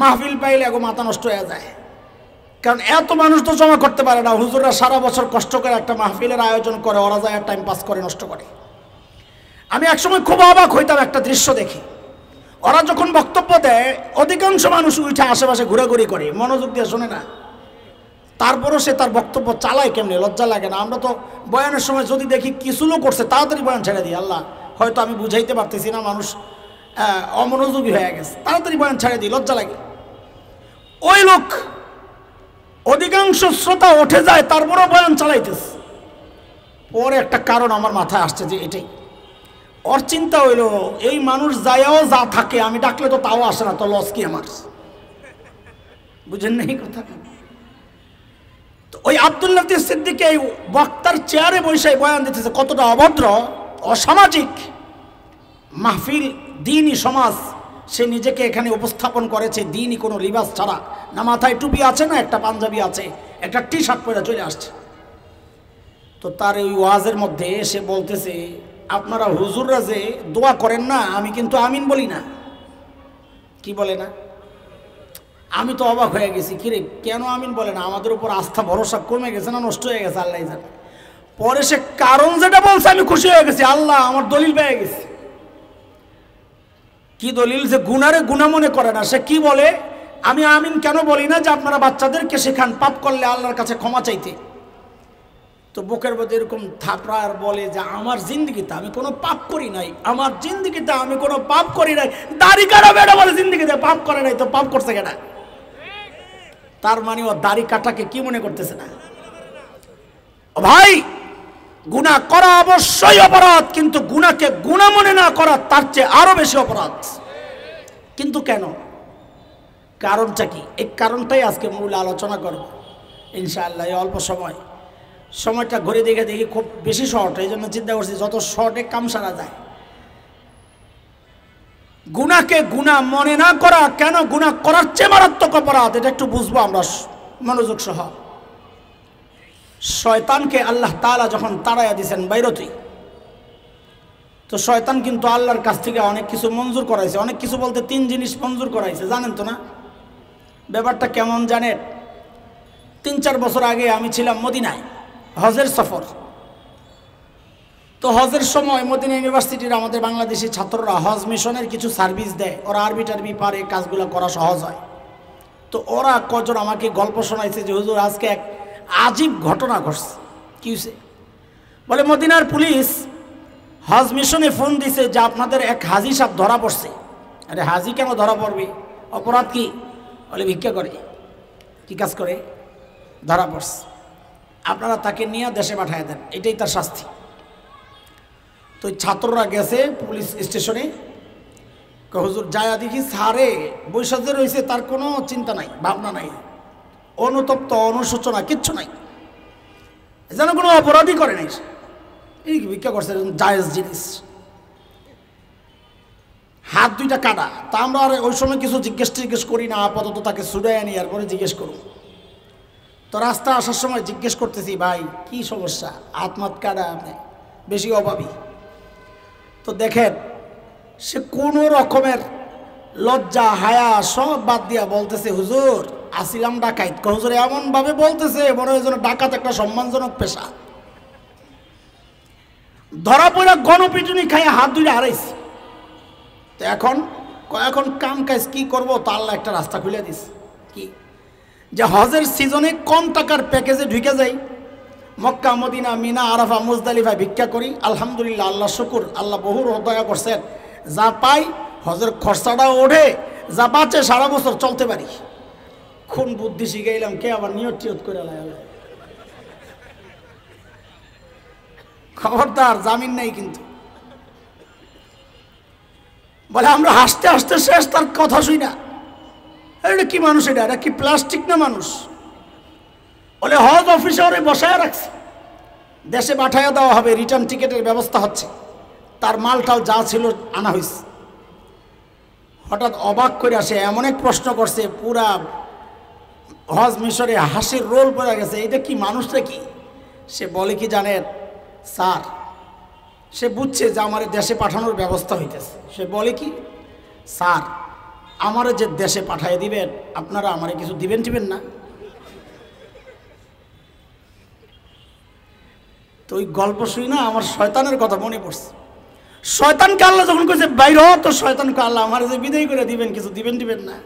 S1: মাহফিল পাইলে এগো মাথা নষ্ট হয়ে যায়, কারণ এত মানুষ তো জমা করতে পারে না। হুজুররা সারা বছর কষ্ট করে একটা মাহফিলের আয়োজন করে, ওরা যায় টাইম পাস করে, নষ্ট করে। আমি একসময় খুব অবাক হইতাম একটা দৃশ্য দেখি। ওরা যখন বক্তব্য দেয় অধিকাংশ মানুষ উঠে আশেপাশে ঘোরাঘুরি করে, মনোযোগ দিয়ে শোনে না। তারপরও সে তার বক্তব্য চালায় কেমনে, লজ্জা লাগে না? আমরা তো বয়ানের সময় যদি দেখি কিছু লোক করছে তাড়াতাড়ি বয়ান ছেড়ে দিই। আল্লাহ, হয়তো আমি বুঝাইতে পারতেছি না, মানুষ অমনোযোগী হয়ে গেছে, তাড়াতাড়ি বয়ান ছেড়ে দিই, লজ্জা লাগে। ওই লোক অধিকাংশ শ্রোতা উঠে যায়, তারপরও বয়ান চালাইতেছে। পরে একটা কারণ আমার মাথায় আসছে যে এটাই ওর চিন্তা হইল, এই মানুষ যায়ও যা থাকে, আমি ডাকলে তো তাও আসে না, তো লস কি আমার? বুঝেন নাই কথা? তো ওই আব্দুল লতিফ সিদ্দিকী এই বক্তার চেয়ারে বসে বয়ান দিতেছে, কতটা অভদ্র, অসামাজিক মাহফিল, দ্বীনি সমাজ সে নিজেকে এখানে উপস্থাপন করেছে, দ্বীনি কোনো লিবাস ছাড়া, না মাথায় টুপি আছে, না একটা পাঞ্জাবি আছে, একটা টি শার্ট পরে চলে আসছে। তো তার ওই ওয়াজের মধ্যে সে বলতেছে, আপনারা হুজুররা যে দোয়া করেন না, আমি কিন্তু আমিন বলি না। কি বলে না? আমি তো অবাক হয়ে গেছি, কিরে কেন আমিন বলে না? আমাদের উপর আস্থা ভরসা কমে গেছে না নষ্ট হয়ে গেছে, আল্লাহ জানে। পরে সে কারণ যেটা বলছে আমি খুশি হয়ে গেছি, আল্লাহ আমার দলিল পেয়ে গেছে। কি দলিল? যে গুনারে গুনাহ মনে করে না। সে কি বলে, আমি আমিন কেন বলি না? যে আপনারা বাচ্চাদেরকে শেখান পাপ করলে আল্লাহর কাছে ক্ষমা চাইতে। তো বুকের মধ্যে এরকম থাপড়া আর বলে যে আমার জিন্দগিতে আমি কোনো পাপ করি নাই, আমার জিন্দগিতে আমি কোনো পাপ করি নাই। দাড়ি কাটা বেটা বলে জিন্দগিতে পাপ করে নাই, তো পাপ করছে কেনা? তার মানে ও দাড়ি কাটাকে কি মনে করতেছে না? ভাই, গুনাহ করা অবশ্যই অপরাধ, কিন্তু গুনাহকে গুনাহ মনে না করা তার চেয়ে আরো বেশি অপরাধ। কিন্তু কেন? কারণটা কি? এই কারণটাই আজকে মূল আলোচনা করব ইনশাআল্লাহ। এই অল্প সময়টা ঘুরে দেখে দেখি খুব বেশি শর্ট, এই জন্য চিন্তা করছি যত শর্টে কাম সারা যায়। গুনাহকে গুনাহ মনে না করা কেন গুনাহ করার চেয়ে মারাত্মক অপরাধ, এটা একটু বুঝবো আমরা মনোযোগ সহ। শয়তানকে আল্লাহ তাআলা যখন তাড়াইয়া দিয়েছেন বাইরতি, তো শয়তান কিন্তু আল্লাহর কাছ থেকে অনেক কিছু মঞ্জুর করাইছে। অনেক কিছু বলতে 3 জিনিস মঞ্জুর করাইছে, জানেন তো না? ব্যাপারটা কেমন জানেন? 3-4 বছর আগে আমি ছিলাম মদিনায়, হজের সফর। তো হজের সময় মদিনা ইউনিভার্সিটির আমাদের বাংলাদেশি ছাত্ররা হজ মিশনের কিছু সার্ভিস দেয়, ওরা আরবি টারবি পারে, কাজগুলো করা সহজ হয়। তো ওরা কজন আমাকে গল্প শোনাইছে যে হুজুর আজকে এক আজীব ঘটনা ঘটছে। কি হয়েছে? বলে মদিনার পুলিশ হজ মিশনে ফোন দিছে যে আপনাদের এক হাজি সাহেব ধরা পড়ছে। আরে হাজি কেন ধরা পড়বে? অপরাধ কি? বলে ভিক্ষা করে। কি কাজ করে? ধরা পড়ছে, আপনারা তাকে নিয়ে দেশে পাঠিয়ে দেন, এটাই তার শাস্তি। তো ছাত্ররা গেছে পুলিশ স্টেশনে, হুজুর যায়া দেখি সারে বৈশাখে রয়েছে, তার কোনো চিন্তা নাই, ভাবনা নাই, অনুতপ্ত অনুশোচনা কিচ্ছু নাই, যেন কোনো অপরাধী করে নাই, এই ভিক্ষা করছে জায়েজ জিনিস। হাত দুইটা কাটা, তা আমরা আর ওই সময় কিছু জিজ্ঞেস করি না, আপাতত তাকে ছুড়ে আনি আর পরে জিজ্ঞেস করুন। তো রাস্তা আসার সময় জিজ্ঞেস করতেছি, ভাই কি সমস্যা, হাত মাত কাটা, আপনি বেশি অভাবী? তো দেখেন সে কোনো রকমের লজ্জা হায়া সব বাদ দিয়া বলতেছে, হুজুর আসিলাম ডাকাইত। হুজুর এমনভাবে বলতেছে মনে হয় যেন ডাকাত একটা সম্মানজনক পেশা। ধরা পড়া গণপিটুনি খাইয়া হাত দুইটা হারাইছে। তো এখন কাম কাজ কি করবো? তো আল্লাহ একটা রাস্তা খুলে দিস, কি যে হজের সিজনে কম টাকার প্যাকেজে ঢুকে যাই, Mecca Medina Mina Arafah Muzdalifah ভিক্ষা করি। আলহামদুলিল্লাহ, আল্লাহ শুকুর, আল্লাহ বহু দয়া করছেন, যা পাই হজের খরচাটাও ওঠে, যা বাঁচে সারা বছর চলতে পারি। খুন বুদ্ধি শিখাইলাম, কে আবার নিয়ত টিয়ত করে খবরদার, জামিন নেই কিন্তু। বলে আমরা হাসতে হাসতে শেষ, তার কথা শুই না। এটা কি মানুষ, এটা কি প্লাস্টিক না মানুষ? বলে হজ অফিসে ওরে বসায় রাখছে, দেশে পাঠাইয়া দেওয়া হবে, রিটার্ন টিকেটের ব্যবস্থা হচ্ছে, তার মালটাল যা ছিল আনা হয়েছে। হঠাৎ অবাক করে আসে, এমন এক প্রশ্ন করছে, পুরা হজ মিশরে হাসির রোল পড়ে গেছে, এটা কি মানুষটা কি? সে বলে কি জানেন স্যার, সে বুঝছে যে আমার দেশে পাঠানোর ব্যবস্থা হইতেছে। সে বলে কি, স্যার আমার যে দেশে পাঠিয়ে দিবেন, আপনারা আমারে কিছু দিবেন টিবেন না? তো ওই গল্প শুই না, আমার শয়তানের কথা মনে পড়ছে। শয়তানকে আল্লাহ যখন কইছে বাইর হ, তো শয়তানকে আল্লাহ আমার যে বিদায় করে দিবেন, কিছু দিবেন টিবেন না?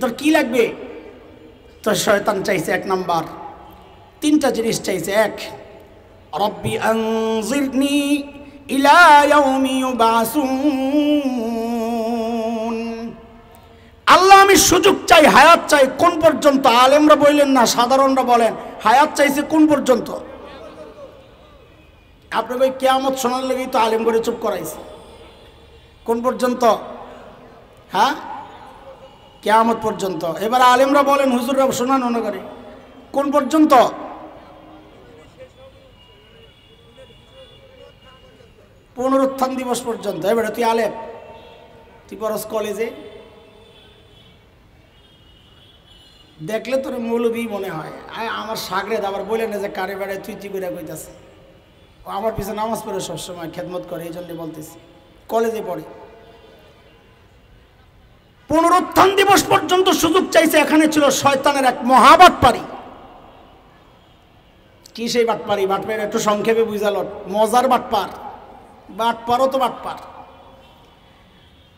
S1: তোর কি লাগবে? তো শয়তান চাইছে এক নাম্বার, তিনটা জিনিস চাইছে। এক, রব্বি আনজিরনি ইলা ইয়াউমি ইউবাসুন, আল্লাহ আমি সুযোগ চাই, হায়াত চাই। কোন পর্যন্ত? আলেমরা বললেন না, সাধারণরা বলেন হায়াত চাইছে কোন পর্যন্ত? আপনি ওই কিয়ামত শোনার লেগেই তো আলেম করে চুপ করাইছে। কোন পর্যন্ত? হ্যাঁ, কিয়ামত পর্যন্ত। এবার আলেমরা বলেন, হুজুররা শোনান মনে করে কোন পর্যন্ত? পুনরুত্থান দিবস পর্যন্ত। এবারে তুই আলেম, তুই পড়স কলেজে, দেখলে তোর মৌলবী মনে হয়। আমার সাগরেদ আবার বলে না যে কারে বেড়ায় তুই করে কইতাছে, ও আমার পিছনে নামাজ পড়ে সবসময় খেদমত করে, এই জন্য বলতেছি। কলেজে পড়ে, পুনরুত্থান দিবস পর্যন্ত সুযোগ চাইছে। এখানে ছিল শয়তানের এক মহাবাটপারি। কি সেই বাটপারি? বাটপারি একটু সংক্ষেপে বুঝাল, মজার বাটপার। বাটপারও তো বাটপার।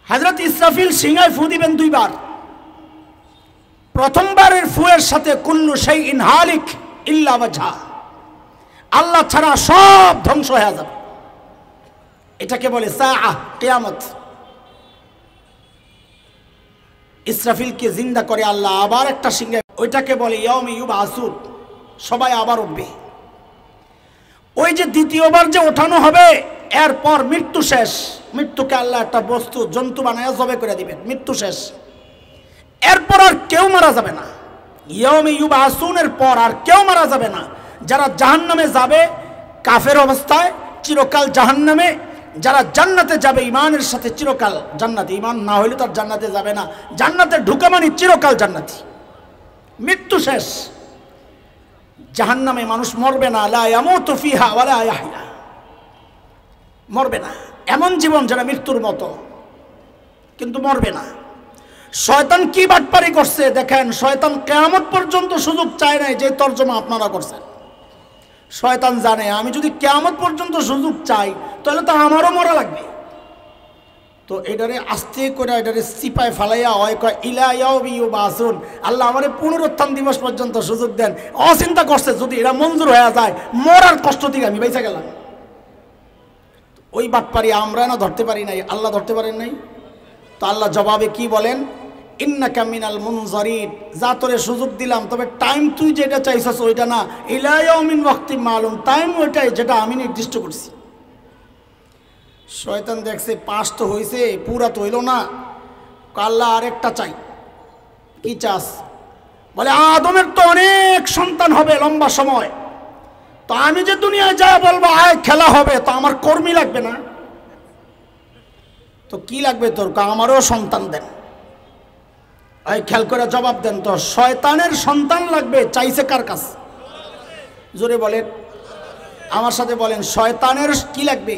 S1: হযরত ইসরাফিল সিংহায় ফু দিবেন দুইবার। প্রথমবারের ফুয়ের সাথে কুল্লু শাইইন হালিক ইল্লা ওয়াজহা, আল্লাহ ছাড়া সব ধ্বংস হয়ে যাবে। এটাকে বলে সাআহ, কিয়ামত। ইসরাফিলকে জিন্দা করে আল্লাহ আবার একটা সিংহায়, ওইটাকে বলে ইয়াউমি ইউবাসুন, সবাই আবার উঠবে। ওই যে দ্বিতীয়বার যে ওঠানো হবে, এরপর মৃত্যু শেষ। মৃত্যুকে আল্লাহ একটা বস্তু জন্তু বানায় জবে করে দিবেন, মৃত্যু শেষ। এরপর আর কেউ মারা যাবে না। ইয়াউমি ইউবাসুনের পর আর কেউ মারা যাবে না। যারা জাহান্নামে যাবে কাফের অবস্থায় চিরকাল জাহান্নামে, যারা জান্নাতে যাবে ইমানের সাথে চিরকাল জান্নাতে। ইমান না হইলে তার জান্নাতে যাবে না। জান্নাতে ঢুকা মানে চিরকাল জান্নাতি। মৃত্যু শেষ। জাহান্নামে মানুষ মরবে না, লা ইয়ামুতু ফিহা ওয়ালা ইয়াহইয়া, মরবে না। এমন জীবন যেটা মৃত্যুর মতো, কিন্তু মরবে না। শয়তান কি বাটপারি করছে দেখেন। শয়তান কিয়ামত পর্যন্ত সুযোগ চায় নাই, যে তরজমা আপনারা করছেন। শয়তান জানে আমি যদি কিয়ামত পর্যন্ত সুযোগ চাই, তাহলে তো আমারও মরা লাগবে। তো এটারে আস্তে করে এটারে চিপায় ফালাইয়া হয় কয় ইলা ইয়াউমি ইউবাসুন, আল্লাহ আমারে পুনরুত্থান দিবস পর্যন্ত সুযোগ দেন। অচিন্তা করছে যদি এরা মঞ্জুর হয়ে যায়, মরার কষ্ট থেকে আমি বেঁচে গেলাম। ওই বাটপারি আমরা না ধরতে পারি নাই, আল্লাহ ধরতে পারেন নাই। তো আল্লাহ জবাবে কি বলেন, ইন্নাকা মিনাল মুনজারিন, যা তোরে সুযোগ দিলাম, তবে টাইম তুই যেটা চাইছস ওইটা না। ইলা ইয়াউমিন ওয়াক্তিন মালুম, টাইম ওইটাই যেটা আমি নির্দিষ্ট করছি। শয়তান দেখছে পাস তো হয়েছে, পুরা তো হইল না, আল্লাহ আরেকটা চাই। কি চাস? বলে আদমের তো অনেক সন্তান হবে লম্বা সময়, তো আমি যে দুনিয়ায় যা বলবো আয় খেলা হবে, তো আমার কর্মী লাগবে না? তো কি লাগবে তোর? আমারও সন্তান দেন। এই খেয়াল করে জবাব দেন তো, শয়তানের সন্তান লাগবে, চাইছে কার কাছে? জোরে বলেন, আমার সাথে বলেন, শয়তানের কি লাগবে?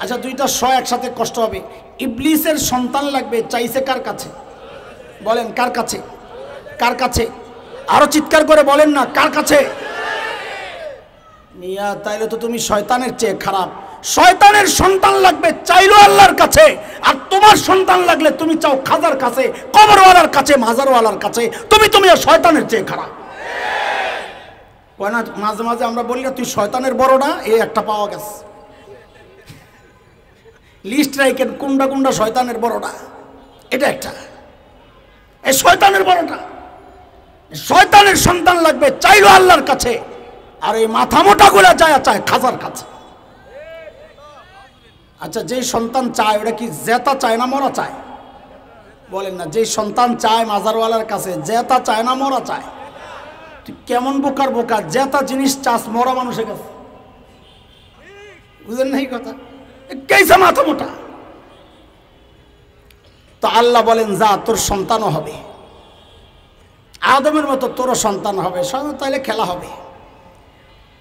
S1: আচ্ছা দুইটা একসাথে কষ্ট হবে। ইবলিসের সন্তান লাগবে, চাইছে কার কাছে? বলেন কার কাছে? কার কাছে? আরো চিৎকার করে বলেন না, কার কাছে? মিয়া তাইলে তো তুমি শয়তানের চেয়ে খারাপ। শয়তানের সন্তান লাগবে, চাইলো আল্লাহর কাছে, আর তোমার সন্তান লাগলে তুমি চাও খাজার কাছে, কবরওয়ালার কাছে, মাজারওয়ালার কাছে। তুমি শয়তানের চেয়ে খারাপ। না মাঝে মাঝে আমরা বলি না তুই শয়তানের বড়টা, এই একটা পাওয়া গেছে। লিস্ট রাইখেন কোনটা কোনটা শয়তানের বড়টা, এটা একটা। এই শয়তানের বড়টা, শয়তানের সন্তান লাগবে, চাইলো আল্লাহর কাছে, আর এই মাথা মোটা গুলা যায় চায় খাজার কাছে। আচ্ছা যে সন্তান চায় ওটা কি জেতা চায় না মরা চায়? বলেন না, যে সন্তান চায় মাজারওয়ালার কাছে, জেতা চায় না মরা চায়? তুই কেমন বোকার বোকা, জেতা জিনিস চাস মরা মানুষের কাছে? বুঝেন না এই কথা? কেসে মাথা মোটা। তো আল্লাহ বলেন যা, তোর সন্তানও হবে, আদমের মতো তোরও সন্তান হবে, তাইলে খেলা হবে।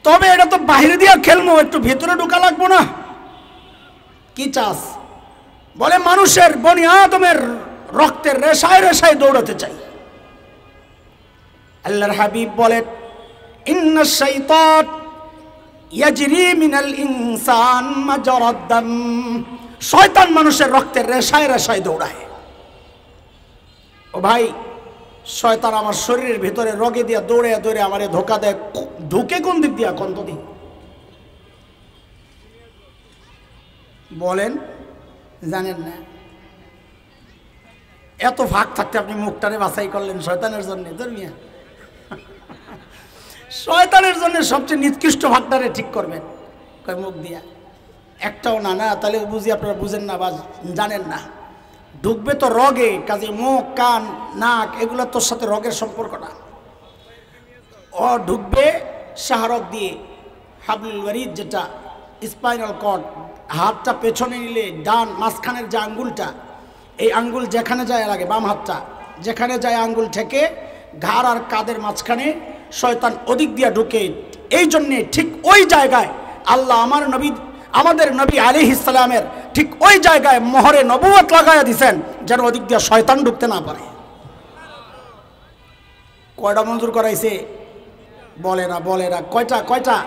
S1: তবে এটা তো বাহিরে দিয়ে খেলবো, একটু ভিতরে ঢোকা লাগবো না? কি চাস? বলে মানুষের বনি আদমের রক্তের রেশায় রেশায় দৌড়াতে চাই। আল্লাহর হাবিব বলেন, ইন্নাশ শাইতান ইয়াজরি মিনাল ইনসান মাজারাদ দাম। শয়তান মানুষের রক্তের রেশায় রেশায় দৌড়ায়। ও ভাই, শয়তান আমার শরীরের ভিতরে রগে দিয়া দৌড়ে দৌড়ে আমারে ধোকা দেয়। ঢুকে কোন দিক দিয়া? কোন দিক? বলেন, জানেন না? এত ভাগ থাকতে আপনি মুখটারে বাছাই করলেন শয়তানের জন্য? ধর্মিয়া শয়তানের জন্য সবচেয়ে নিকৃষ্ট ভাগটারে ঠিক করবেন কয় মুখ দিয়া? একটাও না। না তাহলে বুঝি আপনারা বুঝেন না বা জানেন না। ঢুকবে তো রগে, কাজে মুখ কান নাক এগুলো তোর সাথে রগের সম্পর্ক না। ও ঢুকবে শাহরগ দিয়ে, হাবলুল ওয়ারিদ যেটা স্পাইনাল কর্ড, হাতটা পেছনে নিলে ডান মাঝখানের যে আঙ্গুলটা, এই আঙ্গুল যেখানে যায় লাগে, বাম হাতটা যেখানে যায় আঙ্গুল থেকে ঘাড় আর কাদের মাঝখানে শয়তান ওদিক দিয়া ঢুকে। এই জন্যে ঠিক ওই জায়গায় আল্লাহ আমাদের নবী আলাইহিস সালামের ঠিক ওই জায়গায় মোহরে নবুয়ত লাগাইয়া দিছেন, যেন ওদিক দিয়া শয়তান ঢুকতে না পারে। কয়টা মঞ্জুর করাইছে? বলে না কয়টা?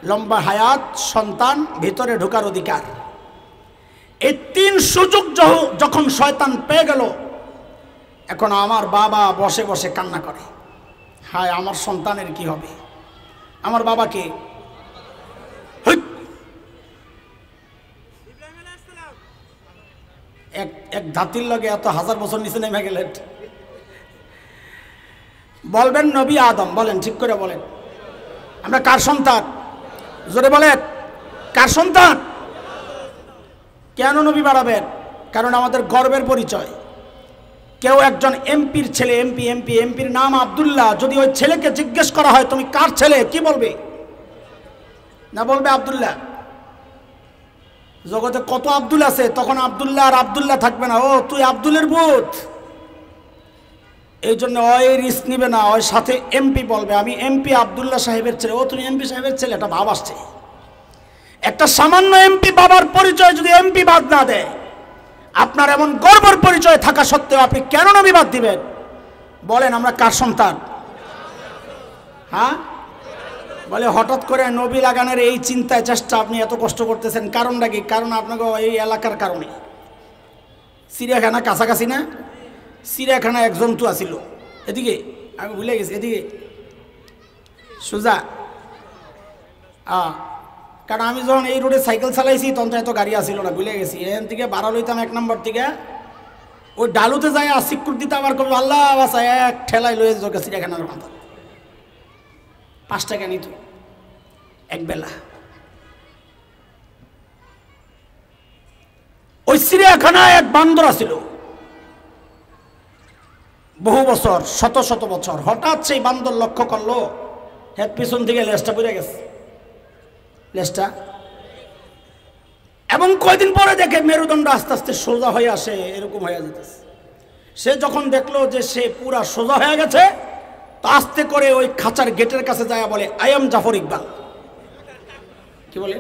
S1: লম্বা হায়াত, সন্তান, ভিতরে ঢোকার অধিকার। এই তিন সুযোগ যখন শয়তান পেয়ে গেল, এখন আমার বাবা বসে বসে কান্না করে, হায় আমার সন্তানের কি হবে? আমার বাবাকে এক ধাতির লগে এত হাজার বছর নিচে নেমে গেলেন। বলবেন নবী আদম। বলেন, ঠিক করে বলেন, আমরা কার সন্তান? জোরে বলেন, কার সন্তান? কেন নবী বাড়াবেন? কারণ আমাদের গর্বের পরিচয়। কেউ একজন এমপির ছেলে, এমপির নাম আব্দুল্লাহ, যদি ওই ছেলেকে জিজ্ঞেস করা হয় তুমি কার ছেলে, কি বলবে? না বলবে আব্দুল্লাহ। জগতে কত আব্দুল আছে, তখন আব্দুল্লাহ আর আব্দুল্লাহ থাকবে না, ও তুই আব্দুলের বুথ। এই জন্য ওই রিস্ক নিবে না, ওই সাথে এমপি বলবে আমি এমপি আব্দুল্লাহ সাহেবের ছেলে। ও তুমি এমপি সাহেবের ছেলে, এটা ভাব আসছে। একটা সামান্য এমপি বাবার পরিচয় যদি এমপি বাদ না দেয়, আপনার এমন গর্বের পরিচয় থাকা সত্ত্বেও আপনি কেন নবী বাদ দিবেন? বলেন, আমরা কার সন্তান? হ্যাঁ বলে, হঠাৎ করে নবী লাগানোর এই চিন্তায় চেষ্টা আপনি এত কষ্ট করতেছেন, কারণটা কি? কারণ আপনাকে এই এলাকার কারণে। চিড়িয়াখানা কাছাকাছি না? চিড়িয়াখানা এক জন্তু আসিল এদিকে, আমি ভুলে গেছি, এদিকে সোজা। কারণ আমি যখন এই রোডে সাইকেল চালাইছি তখন তো এত গাড়ি আসিল না, ভুলে গেছি। এখান থেকে বাড়া লইতাম 1 নম্বর থেকে, ওই ডালুতে যায় সিকুর দিতে আবার কবি আল্লাহ বাসা এক ঠেলায় লয়ে যেত চিড়িয়াখানার মাথা। 5 টাকা নিত এক বেলা। ওই চিড়িয়াখানায় এক বান্দর ছিল বহু বছর, শত শত বছর। হঠাৎ সেই বান্দর লক্ষ্য করলো হেড পিছন থেকে লেজটা পড়ে গেছে, লেজটা, এবং কয়দিন পরে দেখে মেরুদণ্ড আস্তে আস্তে সোজা হয়ে আসে, এরকম হয়ে যেতেছে। সে যখন দেখলো যে সে পুরা সোজা হয়ে গেছে, তো আস্তে করে ওই খাঁচার গেটের কাছে যায় বলে, আই এম জাফর ইকবাল। কি বলে?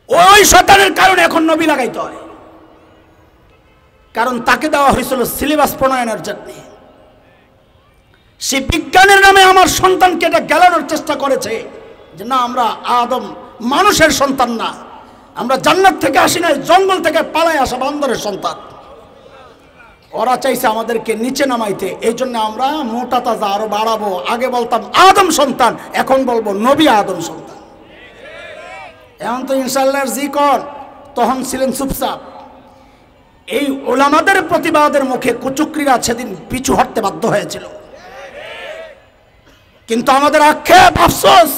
S1: ওই শয়তানের কারণে এখন নবী লাগাইতে হয়, কারণ তাকে দেওয়া হয়েছিল সিলেবাস প্রণয়নের জন্য। সে বিজ্ঞানের নামে আমার সন্তানকে এটা গেলানোর চেষ্টা করেছে যে না, আমরা আদম মানুষের সন্তান না, আমরা জান্নাত থেকে আসি নাই, জঙ্গল থেকে পালায় আসা বান্দরের সন্তান। ওরা চাইছে আমাদেরকে নিচে নামাইতে, এই জন্য আমরা মোটা তাজা আরো বাড়াবো। আগে বলতাম আদম সন্তান, এখন বলবো নবী আদম সন্তান। এখন তো ইনশাআল্লাহ জি কর, তখন ছিলেন চুপচাপ। এই ওলামাদের প্রতিবাদের মুখে কুচক্রীরা সেদিন পিছু হটতে বাধ্য হয়েছিল। কিন্তু আমাদের আক্ষেপ, আফসোস,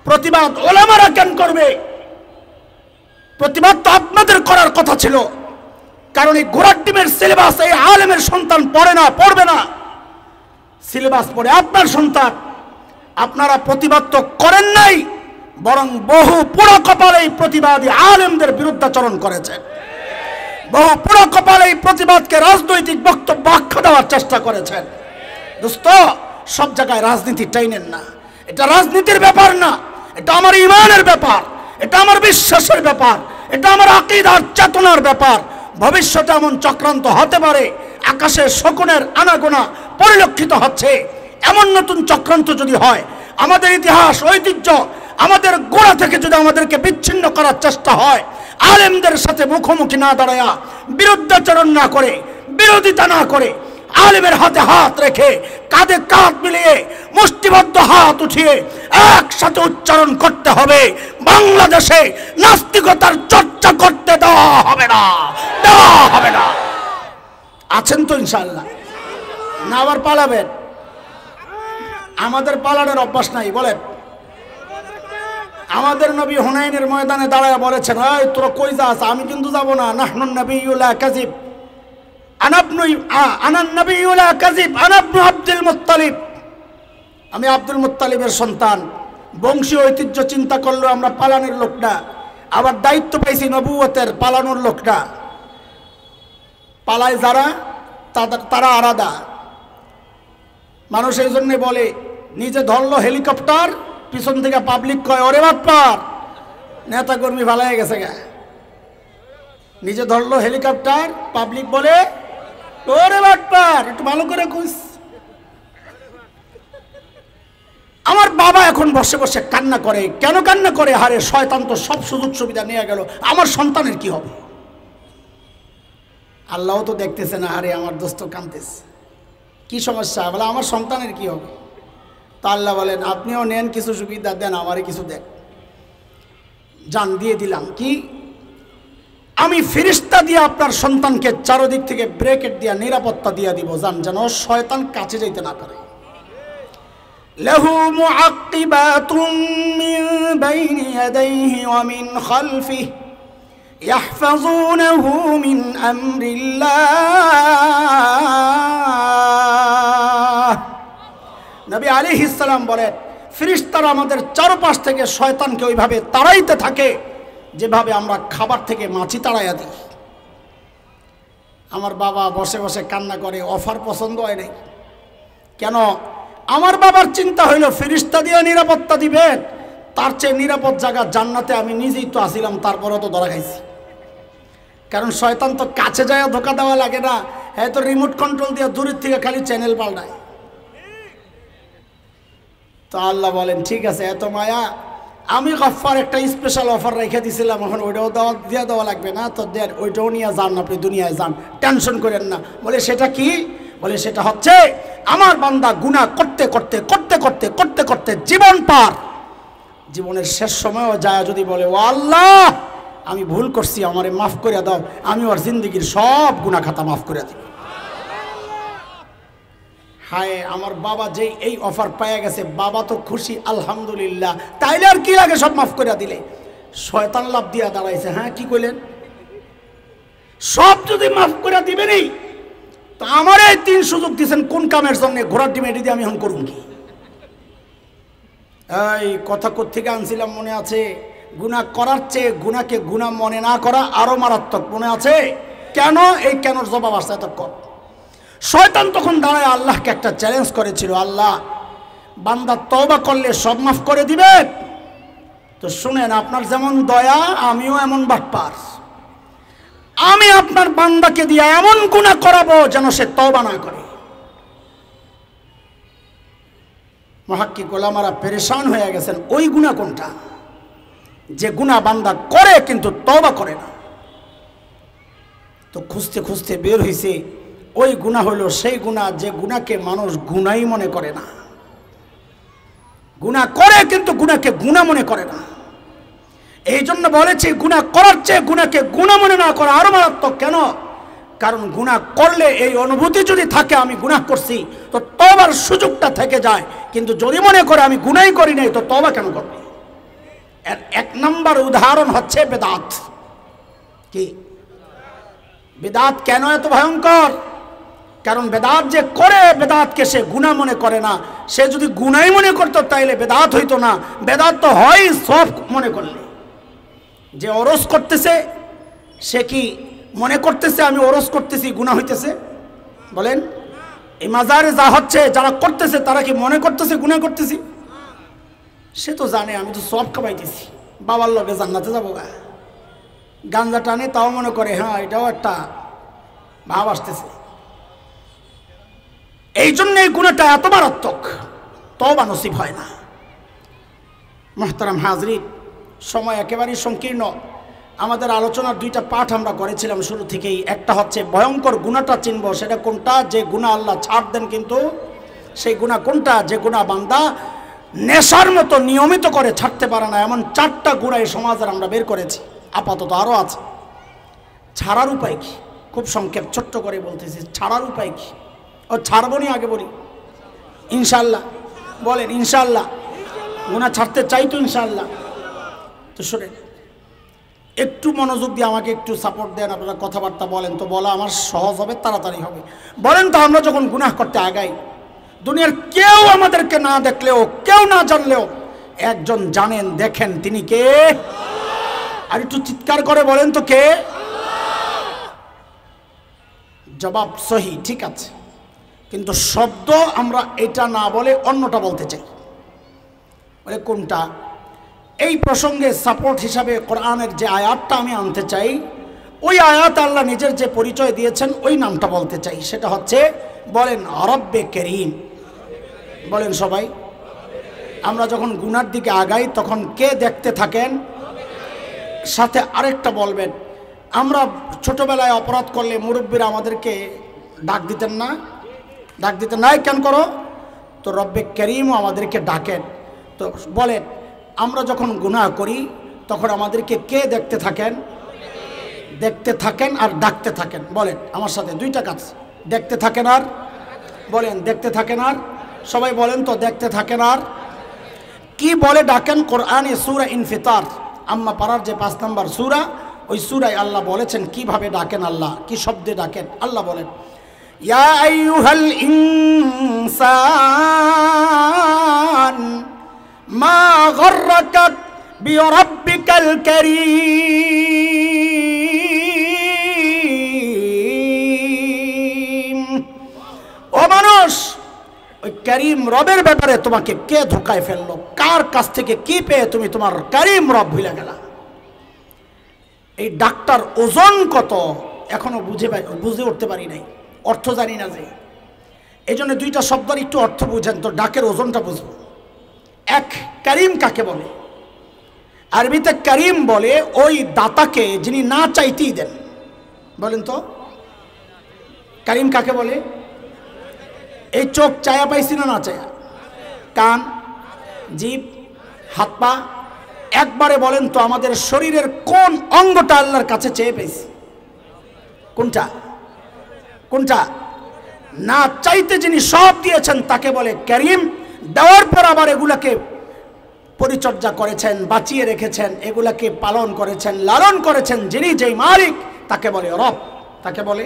S1: প্রতিবাদ ওলামারা কেন করবে? প্রতিবাদ তো আপনাদের করার কথা ছিল, কারণ এই ঘোড়ার ডিমের সিলেবাস এই আলেমের সন্তান পড়ে না, পড়বে না। সিলেবাস পড়ে আপনার সন্তান। আপনারা প্রতিবাদ তো করেন নাই, বরং বহু পুরো কপালে এই প্রতিবাদী আলেমদের বিরুদ্ধাচরণ করেছেন। বহু পুরো কপালে এই প্রতিবাদকে রাজনৈতিক বক্তব্য আখ্যা দেওয়ার চেষ্টা করেছেন। দোস্ত, সব জায়গায় রাজনীতি টাইনেন না। এটা রাজনীতির ব্যাপার না, এটা আমার ইমানের ব্যাপার, এটা আমার বিশ্বাসের ব্যাপার, এটা আমার আকীদার চেতনার ব্যাপার। ভবিষ্যতে এমন চক্রান্ত হতে পারে, আকাশে শকুনের আনাগোনা পরিলক্ষিত হচ্ছে। এমন নতুন চক্রান্ত যদি হয়, আমাদের ইতিহাস ঐতিহ্য, আমাদের গোড়া থেকে যদি আমাদেরকে বিচ্ছিন্ন করার চেষ্টা হয়, আলেমদের সাথে মুখোমুখি না দাঁড়ায়া, বিরুদ্ধাচরণ না করে, বিরোধিতা না করে, আলেমের হাতে হাত রেখে, কাঁধে কাঁধ মিলিয়ে, মুষ্টিবদ্ধ হাত উঠিয়ে একসাথে উচ্চারণ করতে হবে, বাংলাদেশে নাস্তিকতার চর্চা করতে দেওয়া হবে না, দেওয়া হবে না। আছেন তো ইনশাআল্লাহ? না আবার পালাবেন? আমাদের পালানোর অভ্যাস নাই, বলেন। আমাদের নবী হুনাইনের ময়দানে দাঁড়ায় বলেছেন, এই তোরা কই যাস? আমি কিন্তু যাব না। নাহনুন নবিয়্যু লা কাযিব, আনান নবিয়্যু লা কাযিব, আনা ইবনু আব্দুল মুত্তালিব। আমি আব্দুল মুত্তালিবের সন্তান। বংশীয় ঐতিহ্য চিন্তা করলেও আমরা পালানোর লোক না, আবার দায়িত্ব পাইছি নবুয়তের, পালানোর লোক না। পালায় যারা, তারা আলাদা মানুষ। এই জন্যে বলে, নিজে ধরলো হেলিকপ্টার, পিছন থেকে পাবলিক কয় ওরে বাটপার, নেতা কর্মী ভালাই গেছে গা। নিজে ধরলো হেলিকপ্টার, পাবলিক বলে ওরে বাটপার, একটু ভালো করে কইস। আমার বাবা এখন বসে বসে কান্না করে। কেন কান্না করে? হারে শয়তান তো সব সুযোগ সুবিধা নিয়ে গেল, আমার সন্তানের কি হবে? আল্লাহ তো দেখতেছে না, আরে আমার দোস্ত কাঁদতেছে, কি সমস্যা? বলে আমার সন্তানের কি হবে? তা আল্লাহ বলেন, আপনিও নেন কিছু সুবিধা, দেন আমারে কিছু দেন। জান দিয়ে দিলাম। কি? আমি ফেরেশতা দিয়ে আপনার সন্তানকে চারদিক থেকে ব্রেকেট দিয়া নিরাপত্তা দিয়ে দিব, জান যেন শয়তান কাছে যাইতে না পারে। লাহু মুআক্কিবাতুম মিন বাইনি ইয়াদাইহি ওয়া মিন খালফিহি ইয়াহফাযুনাহু মিন আমরিল্লাহ। নবী আলাইহিস সালাম বলেন, ফেরেশতারা আমাদের চারপাশ থেকে শয়তানকে ওইভাবে তাড়াইতে থাকে যেভাবে আমরা খাবার থেকে মাছি তাড়াইয়া দিই। আমার বাবা বসে বসে কান্না করে, অফার পছন্দ হয় নাই। কেন? আমার বাবার চিন্তা হইল ফেরেশতা দিয়ে নিরাপত্তা দিবেন, তার চেয়ে নিরাপদ জায়গা জান্নাতে আমি নিজেই তো আসিলাম, তারপরও তো ধরা খাইছি। কারণ শয়তান তো কাছে যায় ধোকা দেওয়া লাগে না, হ্যাঁ তো রিমোট কন্ট্রোল দিয়ে দূরের থেকে খালি চ্যানেল পাল্টায়। তো আল্লাহ বলেন, ঠিক আছে, এত মায়া, আমি গফফার একটা স্পেশাল অফার রেখে দিয়েছিলাম, এখন ওইটাও দিয়ে দেওয়া লাগবে না, তো দেন ওইটাও নিয়ে যান, আপনি দুনিয়ায় যান, টেনশন করেন না। বলে সেটা কি? বলে সেটা হচ্ছে আমার বান্দা গুনাহ করতে করতে করতে করতে করতে করতে জীবন পার, জীবনের শেষ সময়ও যায় যদি বলে, ও আল্লাহ আমি ভুল করছি, আমারে মাফ করে দাও, আমি ওর জিন্দগির সব গুনাহ খাতা মাফ করে দিব। হায়, আমার বাবা যে এই অফার পাইয়া গেছে, বাবা তো খুশি, আলহামদুলিল্লাহ। তাইলে আর কি লাগে, সব মাফ করে দিলে। শয়তান লাভ দিয়া দাঁড়াইছে। হ্যাঁ কি কইলেন? সব যদি মাফ করে দিবেনই, তো আমার এই 3 সুযোগ দিয়েছেন কোন কামের জন্য? ঘোড়ার ডিম এটি দিয়ে আমি এখন করুন কি? এই কথা কোত্থেকে আনছিলাম মনে আছে? গুনাহ করার চেয়ে গুনাহকে গুনাহ মনে না করা আরো মারাত্মক, মনে আছে? কেন? এই কেনর জবাব আসছে এতক্ষণ। শয়তান তখন দাঁড়ায় আল্লাহকে একটা চ্যালেঞ্জ করেছিল, আল্লাহ বান্দা তওবা করলে সব মাফ করে দিবেন? তো শুনেন, আপনার যেমন দয়া আমিও এমন বাটপার, আমি আপনার বান্দাকে দিয়ে এমন গুনাহ করাবো যেন সে তওবা না করে। মুহাক্কিক ওলামারা পেরেশান হয়ে গেছেন, ওই গুনাহ কোনটা যে গুনাহ বান্দা করে কিন্তু তওবা করে না? তো খুঁজতে খুঁজতে বের হইছে ওই গুনাহ হলো সেই গুনাহ যে গুনাহকে মানুষ গুনাহই মনে করে না। গুনাহ করে কিন্তু গুনাহকে গুনাহ মনে করে না। এই জন্য বলেছি গুনাহ করার চেয়ে গুনাহকে গুনাহ মনে না করা আরো মারাত্মক। কেন? কারণ গুনাহ করলে এই অনুভূতি যদি থাকে আমি গুনাহ করছি, তো তওবার সুযোগটা থেকে যায়। কিন্তু যদি মনে করে আমি গুনাহই করি নাই, তো তওবা কেন করবে? এর 1 নম্বর উদাহরণ হচ্ছে বেদাত। কি বেদাত কেন এত ভয়ঙ্কর? কারণ বেদাত যে করে, বেদাতকে সে গুনাহ মনে করে না। সে যদি গুনাহই মনে করতো তাইলে বেদাত হইতো না। বেদাত তো হয় সব মনে করলে। যে ওরস করতেছে সে কি মনে করতেছে আমি ওরস করতেছি গুনাহ হইতেছে? বলেন, এই মাজারে যা হচ্ছে যারা করতেছে তারা কি মনে করতেছে গুনাহ করতেছি? সে তো জানে আমি তো সব কামাইতেছি, বাবার লগে জান্নাতে যাবো গা। গাঞ্জা টানে তাও মনে করে হ্যাঁ এটাও একটা ভাব আসতেছে। এই জন্য এই গুনাহটা এত মারাত্মক, তওবা নসিব হয় না। মুহতারাম হাজরিন, সময় একেবারেই সংকীর্ণ। আমাদের আলোচনার 2টা পাঠ আমরা করেছিলাম শুরু থেকেই। একটা হচ্ছে ভয়ঙ্কর গুনাহটা চিনব, সেটা কোনটা যে গুনাহ আল্লাহ ছাড় দেন, কিন্তু সেই গুনাহ কোনটা যে গুনাহ বান্দা নেশার মতো নিয়মিত করে ছাড়তে পারে না। এমন 4টা গুনাহ এই সমাজের আমরা বের করেছি, আপাতত আরও আছে। ছাড়ার উপায় কি? খুব সংক্ষেপ ছোট্ট করে বলতেছি, ছাড়ার উপায় কি? ও ছাড়বো নি আগে বলি ইনশাল্লাহ। বলেন ইনশাল্লাহ। গুনাহ ছাড়তে চাই তো ইনশাল্লাহ। তো শোনেন, একটু মনোযোগ দিয়ে আমাকে একটু সাপোর্ট দেন। আপনারা কথাবার্তা বলেন তো বলা আমার সহজ হবে, তাড়াতাড়ি হবে। বলেন তো, আমরা যখন গুনাহ করতে আগাই, দুনিয়ার কেউ আমাদেরকে না দেখলেও, কেউ না জানলেও একজন জানেন, দেখেন, তিনি কে? আর একটু চিৎকার করে বলেন তো কে? জবাব সহি, ঠিক আছে। কিন্তু শব্দ আমরা এটা না বলে অন্যটা বলতে চাই। বলে কোনটা? এই প্রসঙ্গে সাপোর্ট হিসাবে কোরআনের যে আয়াতটা আমি আনতে চাই, ওই আয়াত আল্লাহ নিজের যে পরিচয় দিয়েছেন ওই নামটা বলতে চাই। সেটা হচ্ছে, বলেন রব্বে করিম। বলেন সবাই। আমরা যখন গুনার দিকে আগাই তখন কে দেখতে থাকেন? সাথে আরেকটা বলবেন, আমরা ছোটবেলায় অপরাধ করলে মুরব্বীরা আমাদেরকে ডাক দিতেন না? ডাক দিতেন নাই কেন করো? তো রব্বে করিমও আমাদেরকে ডাকেন। তো বলেন, আমরা যখন গুনাহ করি তখন আমাদেরকে কে দেখতে থাকেন? দেখতে থাকেন আর ডাকতে থাকেন। বলেন আমার সাথে, 2টা কাজ, দেখতে থাকেন আর বলেন দেখতে থাকেন আর। সবাই বলেন তো, দেখতে থাকেন আর কি বলে ডাকেন? কোরআনে সূরা ইনফিতার, আম্মা পাড়ার যে 5 নম্বর সূরা, ওই সূরায় আল্লাহ বলেছেন কিভাবে ডাকেন, আল্লাহ কি শব্দে ডাকেন। আল্লাহ বলেন, ইয়া আইয়ুহাল ইনসান মা গররাকা বিরাব্বিকাল কারীম। ও মানুষ, ওই করিম রবের ব্যাপারে তোমাকে কে ধোকায় ফেললো? কার কাছ থেকে কি পেয়ে তুমি তোমার করিম রব ভুলে গেলা? এই ডাক্তার ওজন কত এখনো বুঝে উঠতে পারি নাই, অর্থ জানি না যে। এই জন্য 2টা শব্দের একটু অর্থ বুঝেন তো ডাকের ওজনটা বুঝবো। এক, করিম কাকে বলে? আরবিতে করিম বলে ওই দাতাকে যিনি না চাইতেই দেন। বলেন তো, করিম কাকে বলে? এই চোখ চায়া পাইছি না, না চায়া? কান, জিভ, হাত পা, একবারে বলেন তো আমাদের শরীরের কোন অঙ্গটা আল্লাহর কাছে চেয়ে পেয়েছি? কোনটা? কোনটা? না চাইতে যিনি সব দিয়েছেন তাকে বলে করিম। দেওয়ার পর আবার এগুলাকে পরিচর্যা করেছেন, বাঁচিয়ে রেখেছেন, এগুলাকে পালন করেছেন, লালন করেছেন যিনি, যেই মালিক, তাকে বলে রব। তাকে বলে।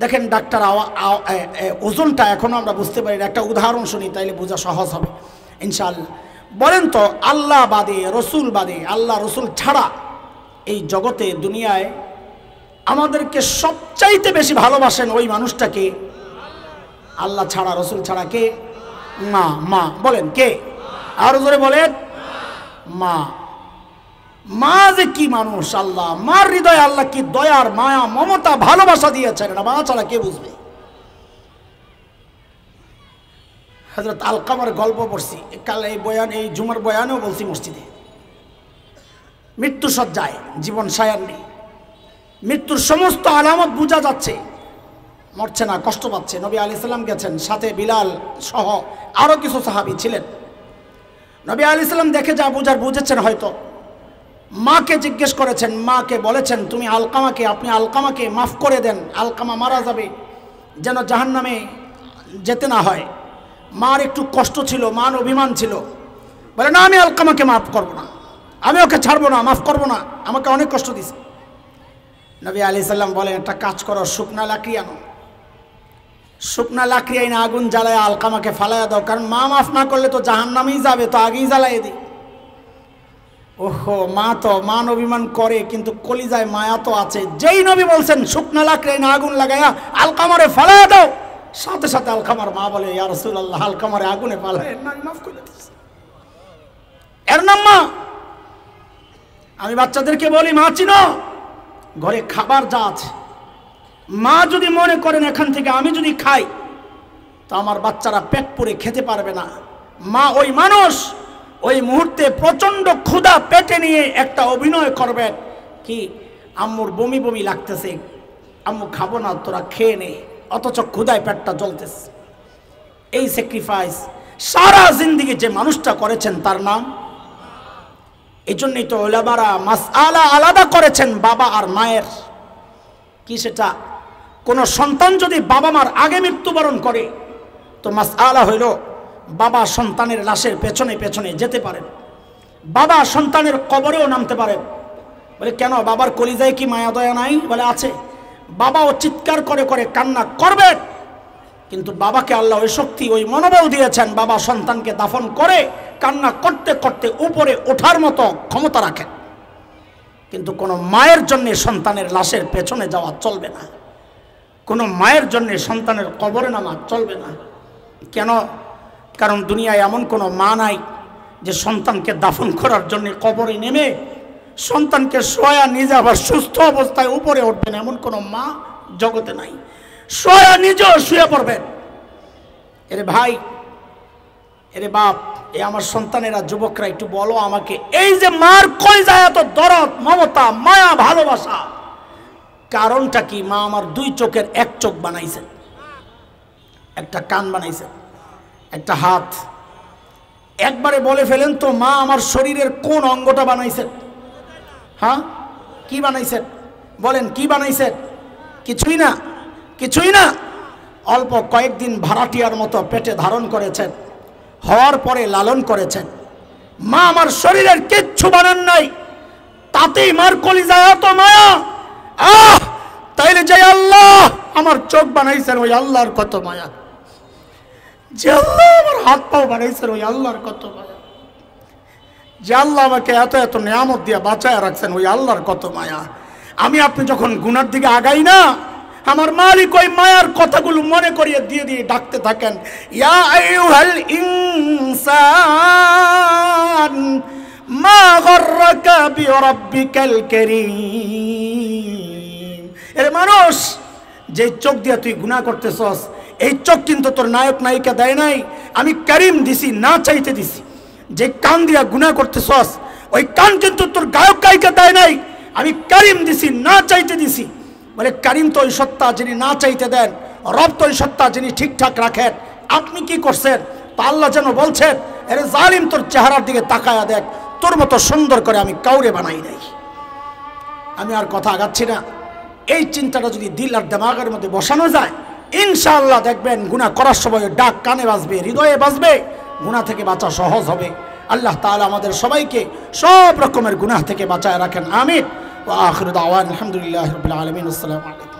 S1: দেখেন ডাক্তার, ওজনটা এখনো আমরা বুঝতে পারি না। একটা উদাহরণ শুনি, তাইলে বোঝা সহজ হবে ইনশাআল্লাহ। বলেন তো, আল্লাহ বাদে, রসুল বাদে, আল্লাহ রসুল ছাড়া এই জগতে দুনিয়ায় আমাদেরকে সবচাইতে বেশি ভালোবাসেন ওই মানুষটাকে? আল্লাহ ছাড়া, রসুল ছাড়া কে? মা। মা বলেন কে? আরো জোরে বলেন মা। মা যে কি মানুষ, আল্লাহ মার হৃদয়ে আল্লাহ কি দয়ার, মায়া, মমতা, ভালোবাসা দিয়েছেন, এটা মা ছাড়া কে বুঝবে? হযরত আলকামার গল্প পড়ছি কাল, এই বয়ান, এই জুমার বয়ানেও বলছি মসজিদে। মৃত্যু সজ্জায়, জীবন সায়ান্নে, মৃত্যুর সমস্ত আলামত বোঝা যাচ্ছে, মরছে না, কষ্ট পাচ্ছে। নবী আলাইহিস সালাম গেছেন, সাথে বিলাল সহ আরো কিছু সাহাবী ছিলেন। নবী আলাইহিস সালাম দেখে যা বুঝার বুঝেছেন হয়তো। মাকে জিজ্ঞেস করেছেন, মাকে বলেছেন তুমি আলকামাকে, আপনি আলকামাকে মাফ করে দেন, আলকামা মারা যাবে, যেন জাহান্নামে যেতে না হয়। মার একটু কষ্ট ছিল, মান অভিমান ছিল, বলে না আমি আলকামাকে মাফ করব না, আমি ওকে ছাড়বো না, মাফ করব না, আমাকে অনেক কষ্ট দিছে। নবী আলাইহিস সালাম বলেন একটা কাজ করো, শুকনা লাকড়ি আনো, শুকনা লাকড়ি আইনা আগুন জ্বালায় আলকামাকে ফালাইয়া দাও, কারণ মা মাফ না করলে তো জাহান্নামেই যাবে, তো আগেই জ্বালাই দিই। ওহো, মা তো মান অভিমান করে, কিন্তু কলিজায় মায়া তো আছে। যেই নবী বলছেন শুকনা লাকড়ি আইনা আগুন লাগাইয়া আলকামারে ফালাইয়া দাও, সাথে সাথে আলকামার মা বলে ইয়া রাসূলুল্লাহ, আলকামারে আগুনে ফালাইয়েন না, মাফ করে দিয়েছি। এর নাম মা। আমি বাচ্চাদেরকে বলি, মা চিনো, ঘরে খাবার যা আছে, মা যদি মনে করেন এখান থেকে আমি যদি খাই তো আমার বাচ্চারা পেট পুরে খেতে পারবে না, মা ওই মানুষ ওই মুহূর্তে প্রচন্ড ক্ষুধা পেটে নিয়ে একটা অভিনয় করবেন, কি আম্মুর বমি বমি লাগতেছে, আম্মু খাবো না, তোরা খেয়ে নে, অথচ ক্ষুধায় পেটটা জ্বলতেছে। এই স্যাক্রিফাইস সারা জিন্দেগি যে মানুষটা করেছেন তার নাম। এই জন্যই তো ওলামারা মাসআলা আলাদা করেছেন বাবা আর মায়ের। কি সেটা? কোন সন্তান যদি বাবা মার আগে মৃত্যুবরণ করে তো মাসআলা হইল বাবা সন্তানের লাশের পেছনে পেছনে যেতে পারেন, বাবা সন্তানের কবরেও নামতে পারেন। বলে কেন, বাবার কলিজায় কি মায়া দয়া নাই? বলে আছে। বাবাও চিৎকার করে করে কান্না করবেন, কিন্তু বাবাকে আল্লাহ ওই শক্তি, ওই মনোবল দিয়েছেন, বাবা সন্তানকে দাফন করে কান্না করতে করতে উপরে ওঠার মতো ক্ষমতা রাখেন। কিন্তু কোনো মায়ের জন্য সন্তানের লাশের পেছনে যাওয়া চলবে না, কোনো মায়ের জন্য সন্তানের কবরে নামা চলবে না। কেন? কারণ দুনিয়ায় এমন কোনো মা নাই যে সন্তানকে দাফন করার জন্য কবরে নেমে সন্তানকে শোয়া নিজে আবার সুস্থ অবস্থায় উপরে উঠবেন, এমন কোনো মা জগতে নাই। শোয়া নিজেও শুয়ে পড়বেন। এরে ভাই, এরে বাপ, এ আমার সন্তানেরা, যুবকরা, একটু বলো আমাকে, এই যে মার কলিজায় এত দরদ, মমতা, মায়া, ভালোবাসা, কারণটা কি? মা আমার দুই চোখের এক চোখ বানাইছেন, একটা কান বানাইছেন, একটা হাত। একবারে বলে ফেলেন তো, মা আমার শরীরের কোন অঙ্গটা বানাইছেন? হ্যাঁ, কি বানাইছেন? বলেন কি বানাইছেন? কিছুই না, কিছুই না। অল্প কয়েকদিন ভাড়াটিয়ার মতো পেটে ধারণ করেছেন, হওয়ার পরে লালন করেছেন। মা আমার শরীরের কিচ্ছু বানান নাই, তাতেই মার কলিজায় এত মায়া। তাইলে যে আল্লাহ আমার চোখ বানাইছেন, ওই আল্লাহর কত মায়া। যে আল্লাহ আমার হাত পাও বানাইছেন, ওই আল্লাহর কত মায়া। যে আল্লাহ আমাকে এত এত নিয়ামত দিয়ে বাঁচায় রাখছেন, ওই আল্লাহর কত মায়া। আমি আপনি যখন গুনার দিকে আগাই না, আমার মালিক ওই মায়ার কথাগুলো মনে করিয়ে দিয়ে দিয়ে ডাকতে থাকেন, ইয়া আইয়ুহাল ইনসান মা গররাকা বিরাব্বিকাল কারীম। এর মানুষ, যে চোখ দিয়ে তুই গুনাহ করতেছস, এই চোখ কিন্তু তোর নায়ক নায়িকা দেয় নাই, আমি কারীম দিছি, না চাইতে দিছি। যে কান দিয়া গুনাহ করতেছস, ওই কান কিন্তু তোর গায়ক গায়িকা দেয় নাই, আমি কারীম দিছি, না চাইতে দিছি। বলে কারীম তো ওই সত্তা যিনি না চাইতে দেন, রব তো ওই সত্তা যিনি ঠিকঠাক রাখেন। আপনি কি করছেন? তো আল্লাহ যেন বলছেন, আরে জালিম, তোর চেহারার দিকে তাকায়া দেখ, তোর মতো সুন্দর করে আমি কাউরে বানাই নাই। আমি আর কথা আগাচ্ছি না। এই চিন্তাটা যদি দিল আর দিমাগের মধ্যে বসানো যায়, ইনশাআল্লাহ দেখবেন গুনাহ করার সময় ডাক কানে বাজবে, হৃদয়ে বাজবে, গুনাহ থেকে বাঁচা সহজ হবে। আল্লাহ তাআলা আমাদের সবাইকে সব রকমের গুনাহ থেকে বাঁচায় রাখেন, আমিন। ওয়া আখিরু দাওয়ানা আলহামদুলিল্লাহি রাব্বিল আলামিন। আসসালামু আলাইকুম।